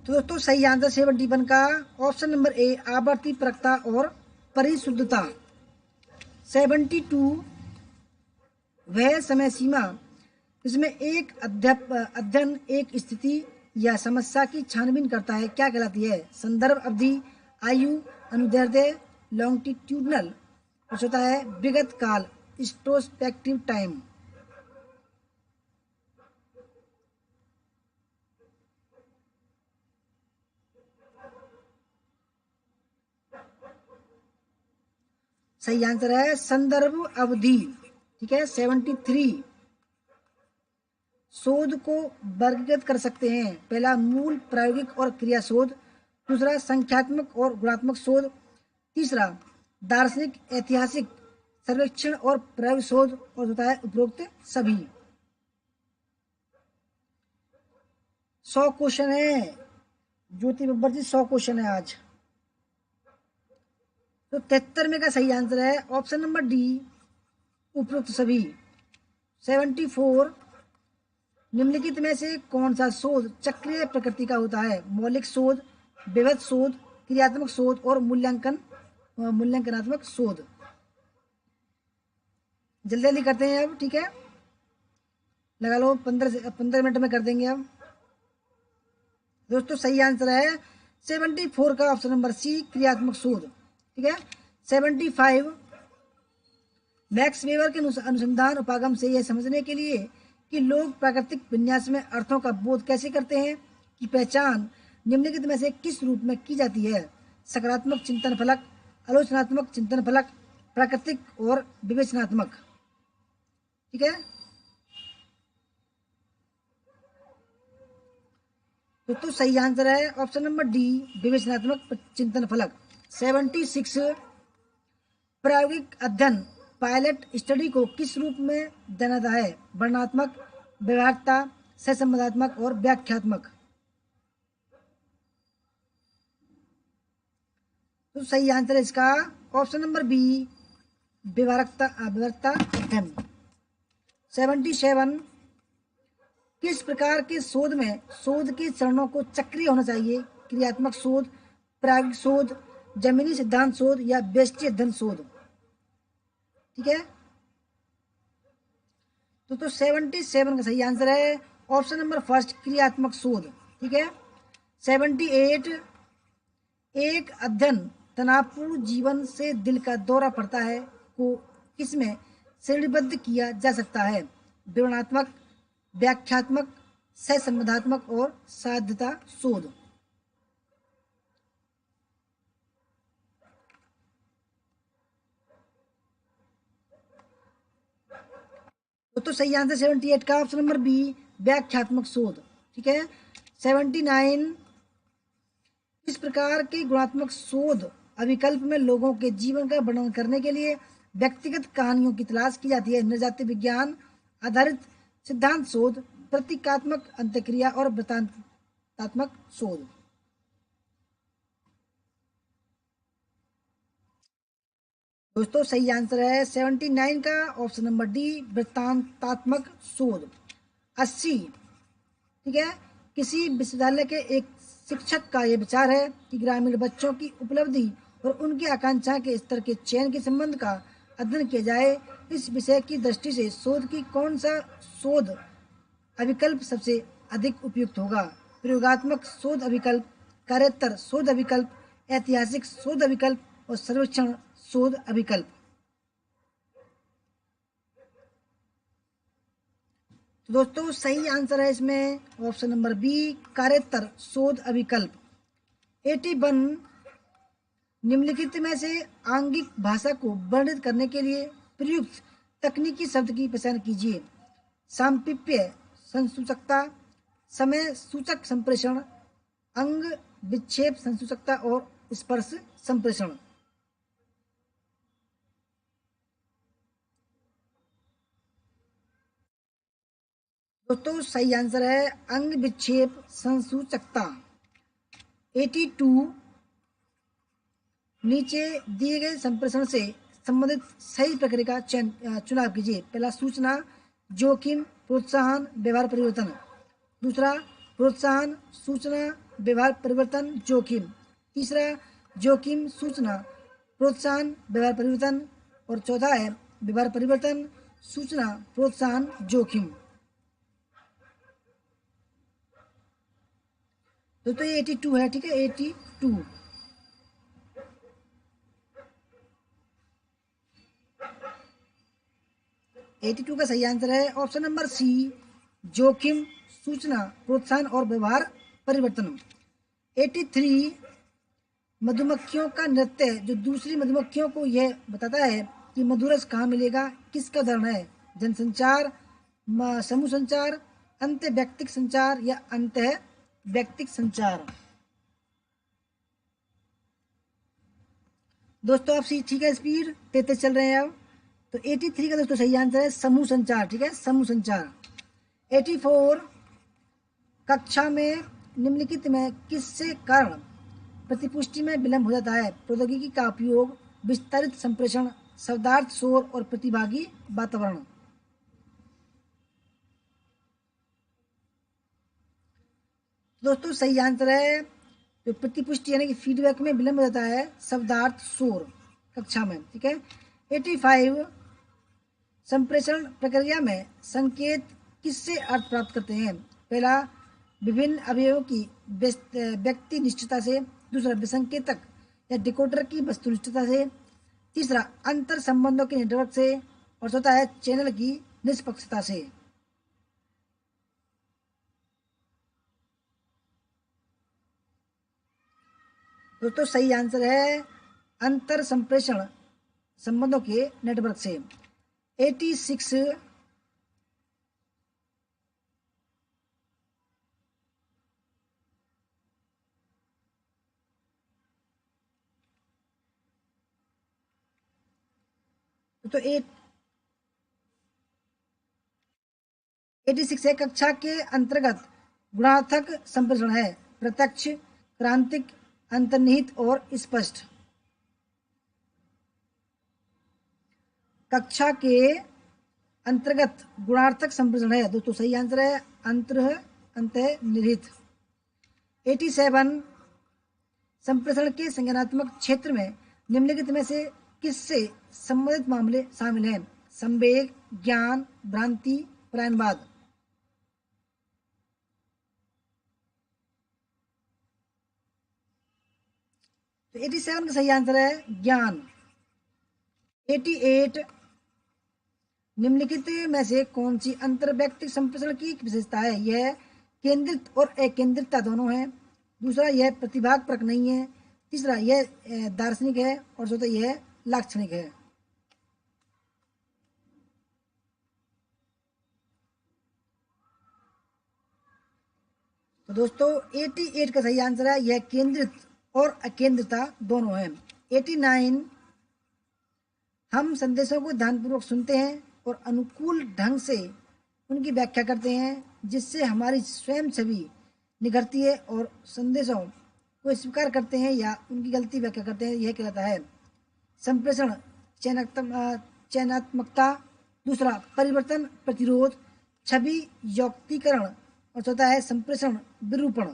तो दोस्तों सही आंसर 71 का ऑप्शन नंबर ए, आवर्ती परखता और परिशुद्धता। 72, वह समय सीमा जिसमें एक अध्ययन एक स्थिति या समस्या की छानबीन करता है क्या कहलाती है? संदर्भ अवधि, आयु, अनुदैर्ध्य, लॉन्गिट्यूडनल। कुछ होता है विगत काल, इंट्रोस्पेक्टिव टाइम। सही आंसर है संदर्भ अवधि। ठीक है। 73। शोध को वर्गीकृत कर सकते हैं। पहला मूल, प्रायोगिक और क्रिया शोध। दूसरा संख्यात्मक और गुणात्मक शोध। तीसरा दार्शनिक, ऐतिहासिक, सर्वेक्षण और प्रायोगिक शोध। और होता है उपरोक्त सभी। 100 क्वेश्चन है ज्योति बब्बर जी, 100 क्वेश्चन है आज। तो 73 में का सही आंसर है ऑप्शन नंबर डी, उपरोक्त सभी। 74। निम्नलिखित में से कौन सा शोध चक्रीय प्रकृति का होता है? मौलिक शोध, विविध शोध, क्रियात्मक शोध और मूल्यांकनात्मक शोध। जल्दी जल्दी करते हैं अब। ठीक है, लगा लो 15 मिनट में कर देंगे अब। दोस्तों सही आंसर है 74 का ऑप्शन नंबर सी, क्रियात्मक शोध। ठीक है। 75। मैक्स वेबर के अनुसंधान उपागम से यह समझने के लिए कि लोग प्राकृतिक विन्यास में अर्थों का बोध कैसे करते हैं की पहचान निम्नलिखित में से किस रूप में की जाती है? सकारात्मक चिंतन फलक, आलोचनात्मक चिंतन फलक, प्राकृतिक और विवेचनात्मक। ठीक है। तो सही आंसर है ऑप्शन नंबर डी, विवेचनात्मक चिंतन फलक। 76। प्रायोगिक अध्ययन, पायलट स्टडी को किस रूप में जाना जाता है? वर्णनात्मक, व्यवहारिकता, सहसंबंधात्मक और व्याख्यात्मक। तो सही आंसर है इसका ऑप्शन नंबर बी, व्यवहारिकता अध्ययन। 77। किस प्रकार के शोध में शोध के चरणों को चक्रीय होना चाहिए? क्रियात्मक शोध, प्रायोगिक शोध, जमीनी सिद्धांत शोध या व्यष्टि अध्ययन शोध। ठीक है। तो 77 का सही आंसर है ऑप्शन नंबर फर्स्ट, क्रियात्मक शोध। ठीक है। 78। एक अध्ययन तनावपूर्ण जीवन से दिल का दौरा पड़ता है को किसमें श्रेणीबद्ध किया जा सकता है? विवरणात्मक, व्याख्यात्मक, सहसंबंधात्मक और साध्यता शोध। तो सही आंसर 78 का ऑप्शन नंबर बी, व्याख्यात्मक शोध। ठीक है। 79। इस प्रकार के गुणात्मक शोध अभिकल्प में लोगों के जीवन का वर्णन करने के लिए व्यक्तिगत कहानियों की तलाश की जाती है। नृजाति विज्ञान आधारित सिद्धांत शोध, प्रतीकात्मक अंतःक्रिया और वृत्तांतात्मक शोध। दोस्तों सही आंसर है 79 का ऑप्शन नंबर डी, वृत्तांतात्मक शोध। 80। ठीक है। किसी विश्वविद्यालय के एक शिक्षक का यह विचार है कि ग्रामीण बच्चों की उपलब्धि और उनकी आकांक्षा के स्तर के चयन के संबंध का अध्ययन किया जाए। इस विषय की दृष्टि से शोध की कौन सा शोध अभिकल्प सबसे अधिक उपयुक्त होगा? प्रयोगात्मक शोध अभिकल्प, कार्योत्तर शोध अभिकल्प, ऐतिहासिक शोध अभिकल्प और सर्वेक्षण शोध अभिकल्प। तो दोस्तों सही आंसर है इसमें ऑप्शन नंबर बी, कार्योत्तर शोध अभिकल्प। 81। निम्नलिखित में से आंगिक भाषा को वर्णित करने के लिए प्रयुक्त तकनीकी शब्द की पहचान कीजिए। सामीप्य संसूचकता, समय सूचक संप्रेषण, अंग विक्षेप संसूचकता और स्पर्श संप्रेषण। दोस्तों सही आंसर है अंग विक्षेप संसूचकता। 82। नीचे दिए गए संप्रेषण से संबंधित सही प्रक्रिया का चुनाव कीजिए। पहला सूचना, जोखिम, प्रोत्साहन, व्यवहार परिवर्तन। दूसरा प्रोत्साहन, सूचना, व्यवहार परिवर्तन, जोखिम। तीसरा जोखिम, सूचना, प्रोत्साहन, व्यवहार परिवर्तन। और चौथा है व्यवहार परिवर्तन, सूचना, प्रोत्साहन, जोखिम। दोस्तों ये 82 है, ठीक है, 82। का सही आंसर है ऑप्शन नंबर सी, जोखिम, सूचना, प्रोत्साहन और व्यवहार परिवर्तन। 83, मधुमक्खियों का नृत्य जो दूसरी मधुमक्खियों को यह बताता है कि मधुरस कहाँ मिलेगा, किसका उदाहरण है? जनसंचार, समूह संचार, अंत व्यक्तिक संचार या अंत व्यक्तिक संचार। दोस्तों आप ठीक है, स्पीड तेज चल रहे हैं अब। तो 83 का दोस्तों सही आंसर है समूह संचार, ठीक है, समूह संचार। 84, कक्षा में निम्नलिखित में किससे कारण प्रतिपुष्टि में विलंब हो जाता है? प्रौद्योगिकी का उपयोग, विस्तारित संप्रेषण, शब्दार्थ शोर और प्रतिभागी वातावरण। दोस्तों सही आंसर है जो प्रतिपुष्टि यानी कि फीडबैक में विलंब हो जाता है, शब्दार्थ शोर कक्षा में, ठीक है। 85, संप्रेषण प्रक्रिया में संकेत किससे अर्थ प्राप्त करते हैं? पहला, विभिन्न अवयवों की व्यक्ति निष्ठता से। दूसरा, विसंकेतक या डिकोडर की वस्तुनिष्ठता से। तीसरा, अंतर संबंधों के नेटवर्क से। और चौथा है चैनल की निष्पक्षता से। दोस्तों सही आंसर है अंतर संप्रेषण संबंधों के नेटवर्क से। 86, तो 86 है कक्षा के अंतर्गत गुणार्थक संप्रेषण है, प्रत्यक्ष, क्रांतिक, अंतर्निहित और स्पष्ट। कक्षा के अंतर्गत गुणार्थक संप्रेषण है, दोस्तों सही आंसर है अंतर्निहित। 87, संप्रेषण के संज्ञानात्मक क्षेत्र में निम्नलिखित में से किससे संबंधित मामले शामिल हैं? संवेग, ज्ञान, भ्रांति, पलायनवाद। तो 87 का सही आंसर है ज्ञान। 88, निम्नलिखित में से कौन सी अंतर्वैयक्तिक संप्रेषण की विशेषता है? यह केंद्रित और अकेंद्रितता दोनों है। दूसरा, यह प्रतिभाग परक नहीं है। तीसरा, यह दार्शनिक है। और चौथा, यह लाक्षणिक है। तो दोस्तों 88 का सही आंसर है यह केंद्रित और अकेंद्रितता दोनों है। 89, हम संदेशों को ध्यानपूर्वक सुनते हैं और अनुकूल ढंग से उनकी व्याख्या करते हैं, जिससे हमारी स्वयं छवि निखरती है और संदेशों को स्वीकार करते हैं या उनकी गलती व्याख्या करते हैं। यह कहलाता है संप्रेषण चयनात्मकता। दूसरा, परिवर्तन प्रतिरोध, छवि यौक्तिकरण। और चौथा है संप्रेषण विरूपण।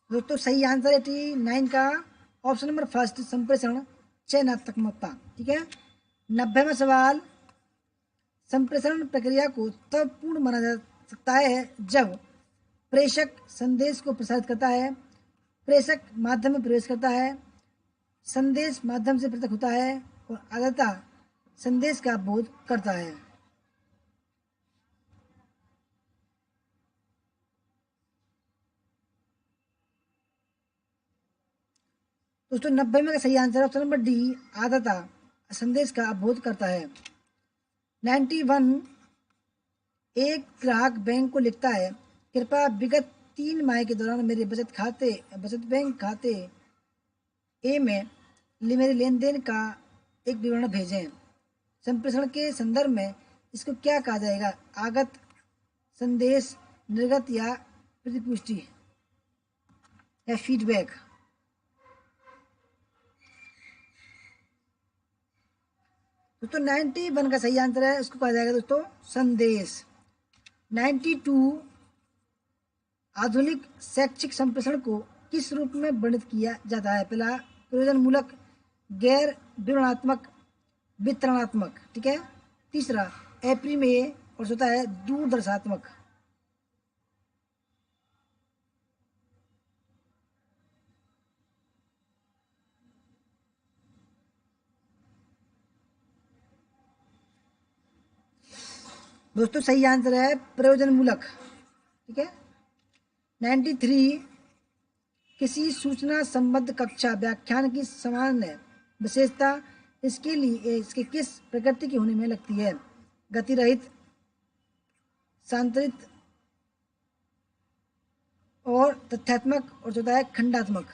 दोस्तों सही आंसर 89 का ऑप्शन नंबर फर्स्ट, संप्रेषण चयनात्मकता, ठीक है। 90वां सवाल, संप्रेषण प्रक्रिया को तब पूर्ण माना जा सकता है जब प्रेषक संदेश को प्रसारित करता है, प्रेषक माध्यम में प्रवेश करता है, संदेश माध्यम से पृथक होता है और आदता संदेश का बोध करता है। दोस्तों 90 में का सही आंसर ऑप्शन नंबर डी, आदता संदेश का अवबोध करता है। 91, एक ग्राहक बैंक को लिखता है, कृपया विगत 3 माह के दौरान मेरे बचत बैंक खाते ए में मेरे लेन देन का एक विवरण भेजें। संप्रेषण के संदर्भ में इसको क्या कहा जाएगा? आगत, संदेश, निर्गत या प्रतिपुष्टि या फीडबैक। दोस्तों 91 का सही आंसर है, उसको कहा जाएगा दोस्तों संदेश। 92, आधुनिक शैक्षिक संप्रेषण को किस रूप में वर्णित किया जाता है? पहला, प्रयोजनमूलक, गैर विवरणात्मक, वितरणात्मक, ठीक है। तीसरा, अप्रिमेय, और होता है दूरदर्शात्मक। दोस्तों सही आंसर है प्रयोजनमूलक। ठीक है। 93, किसी सूचना संबद्ध कक्षा व्याख्यान की सामान्य विशेषता इसके लिए इसके किस प्रकृति की होने में लगती है? गति रहित, सांतरित और तथ्यात्मक और चौथा है खंडात्मक।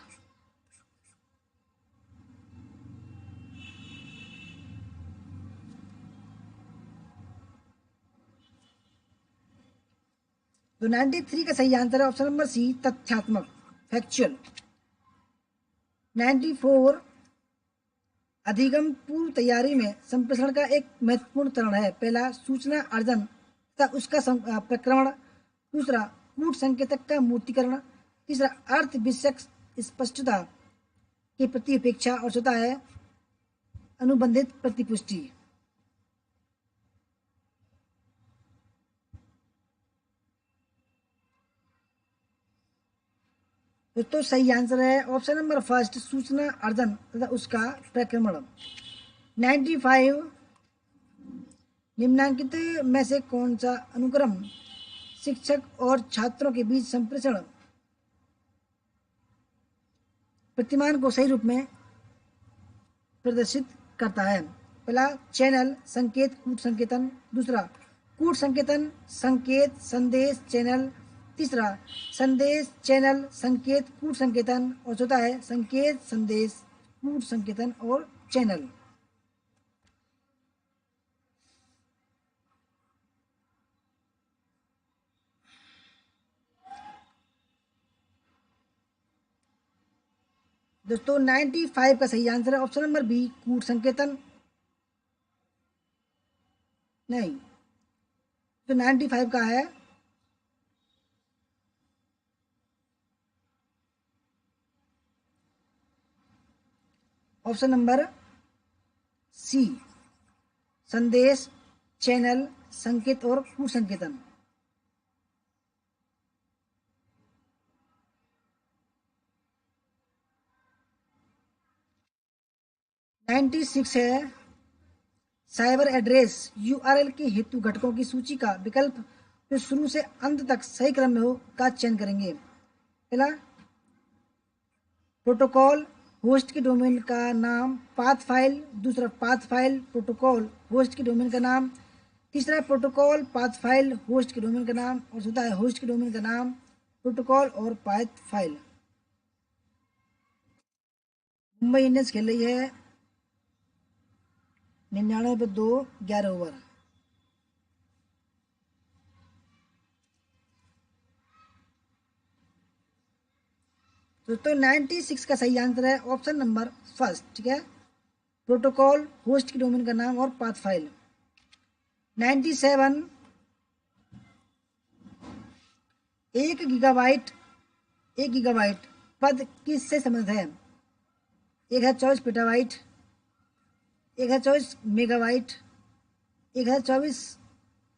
तो 93 का सही आंसर है ऑप्शन नंबर सी, तथ्यात्मक, फैक्चुअल। 94, अधिगम पूर्व तैयारी में संप्रेषण का एक महत्वपूर्ण चरण है। पहला सूचना अर्जन तथा उसका प्रक्रमण, दूसरा कूट संकेतक का मूर्तिकरण, तीसरा अर्थ विषयक स्पष्टता के प्रति अपेक्षा और चौथा है अनुबंधित प्रतिपुष्टि। दोस्तों सही आंसर है ऑप्शन नंबर फर्स्ट, सूचना अर्जन तथा उसका प्रक्रमण। 95, निम्नांकित में से कौन सा अनुक्रम शिक्षक और छात्रों के बीच संप्रेषण प्रतिमान को सही रूप में प्रदर्शित करता है? पहला चैनल संकेत कूट संकेतन, दूसरा कूट संकेतन संकेत संदेश चैनल, तीसरा संदेश चैनल संकेत कूट संकेतन और चौथा है संकेत संदेश कूट संकेतन और चैनल। दोस्तों 95 का सही आंसर है ऑप्शन नंबर बी, कूट संकेतन। नहीं, तो 95 का है ऑप्शन नंबर सी, संदेश चैनल संकेत और कूट संकेतन। 96 है साइबर एड्रेस यूआरएल के हेतु घटकों की सूची का विकल्प जो शुरू से अंत तक सही क्रम में हो का चयन करेंगे। पहला प्रोटोकॉल होस्ट के डोमेन का नाम पाथ फाइल, दूसरा पाथ फाइल प्रोटोकॉल होस्ट के डोमेन का नाम, तीसरा प्रोटोकॉल पाथ फाइल होस्ट के डोमेन का नाम और चौथा है होस्ट के डोमेन का नाम प्रोटोकॉल और पाथ फाइल। मुंबई इंडियंस खेल रही है 99 पे 2, 11 ओवर। दोस्तों 96 का सही आंसर है ऑप्शन नंबर फर्स्ट। ठीक है, प्रोटोकॉल होस्ट के डोमेन का नाम और पाथ फाइल। 97, 1 गीगाबाइट पद किससे संबंधित है? एक है 24 पेटाबाइट, एक है 24 मेगाबाइट, एक है 24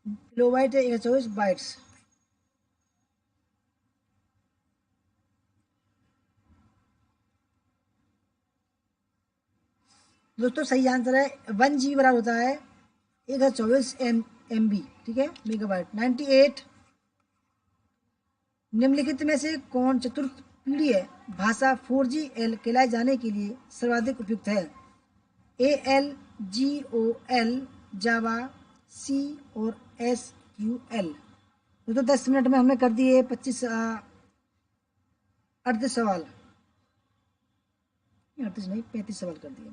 किलोबाइट, एक है 24 बाइट्स। दोस्तों सही आंसर है 1 GB बराबर होता है 1 है 24 MB। ठीक है, मेगाबाइट। 98, निम्नलिखित में से कौन चतुर्थ पीढ़ी भाषा 4GL कहलाए जाने के लिए सर्वाधिक उपयुक्त है? AL, GOL, जावा, C और SQL। दोस्तों 10 मिनट में हमने कर दिए 38 सवाल, 38 नहीं 35 सवाल कर दिए।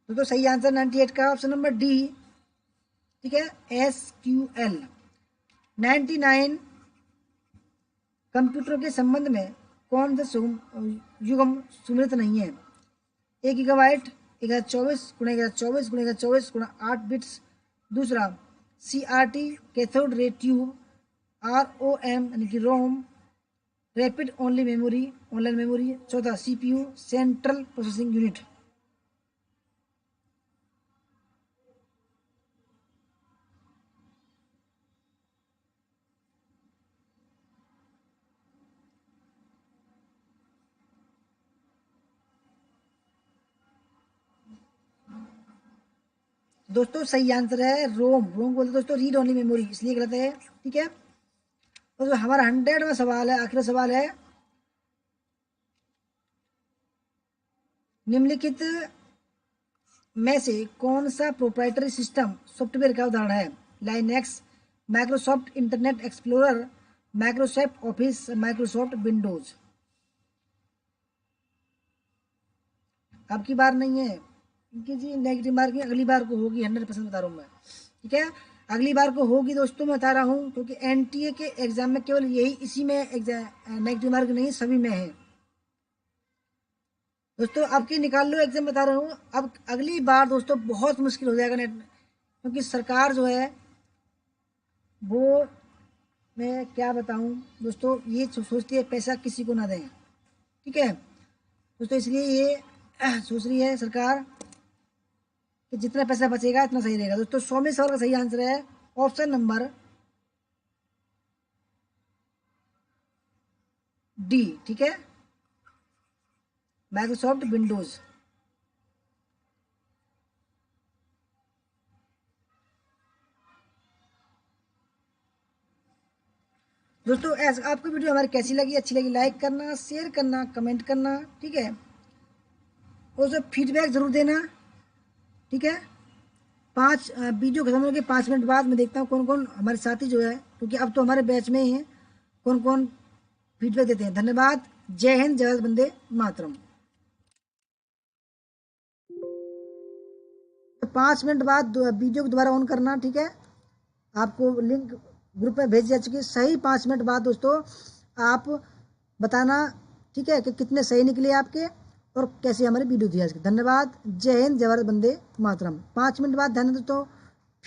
तो सही आंसर 98 का ऑप्शन नंबर डी। ठीक है, SQL। 99, कंप्यूटर के संबंध में कौन सा युग्म सुमेलित नहीं है? 1 GB, 1024 × 1024 × 1024 × 8 बिट्स, दूसरा CRT cathode ray tube, ROM यानी कि ROM rapid only memory, online memory. चौथा CPU, सेंट्रल प्रोसेसिंग यूनिट। दोस्तों सही आंसर है रोम। रोम बोलते दोस्तों रीड ओनली मेमोरी, इसलिए गलत है। ठीक है, तो हमारा 100वां सवाल है, आखिरी सवाल है, निम्नलिखित में से कौन सा प्रोप्राइटरी सिस्टम सॉफ्टवेयर का उदाहरण है? Linux, Microsoft internet explorer, Microsoft office, Microsoft Windows. अब की बार नहीं है इनकी जी, नेगेटिव मार्किंग अगली बार को होगी, 100% बता रहा हूँ मैं। ठीक है, अगली बार को होगी दोस्तों, मैं बता रहा हूँ, क्योंकि एनटीए के एग्जाम में केवल यही, इसी में नेगेटिव मार्क नहीं, सभी में है दोस्तों। आपकी निकाल लो एग्जाम, बता रहा हूँ। अब अगली बार दोस्तों बहुत मुश्किल हो जाएगा नेट, क्योंकि सरकार जो है वो, मैं क्या बताऊँ दोस्तों, ये सोचती है पैसा किसी को ना दें। ठीक है दोस्तों, इसलिए ये सोच रही है सरकार कि जितना पैसा बचेगा इतना सही रहेगा। दोस्तों 100वें सवाल का सही आंसर है ऑप्शन नंबर डी। ठीक है, माइक्रोसॉफ्ट विंडोज। दोस्तों ऐसा आपको वीडियो हमारी कैसी लगी, अच्छी लगी लाइक करना, शेयर करना, कमेंट करना। ठीक है, और जो फीडबैक जरूर देना। ठीक है, वीडियो खत्म होने के 5 मिनट बाद मैं देखता हूँ कौन कौन हमारे साथी जो है, क्योंकि अब तो हमारे बैच में ही हैं, कौन कौन फीडबैक देते हैं। धन्यवाद। जय हिंद, जय भारत, वंदे मातरम। तो 5 मिनट बाद वीडियो को दोबारा ऑन करना। ठीक है, आपको लिंक ग्रुप में भेज जा चुकी है। सही 5 मिनट बाद दोस्तों आप बताना, ठीक है, कि कितने सही निकले आपके और कैसे हमारी वीडियो थी आज की। धन्यवाद। जय हिंद, जय भारत, वंदे मातरम। 5 मिनट बाद ध्यान दोस्तों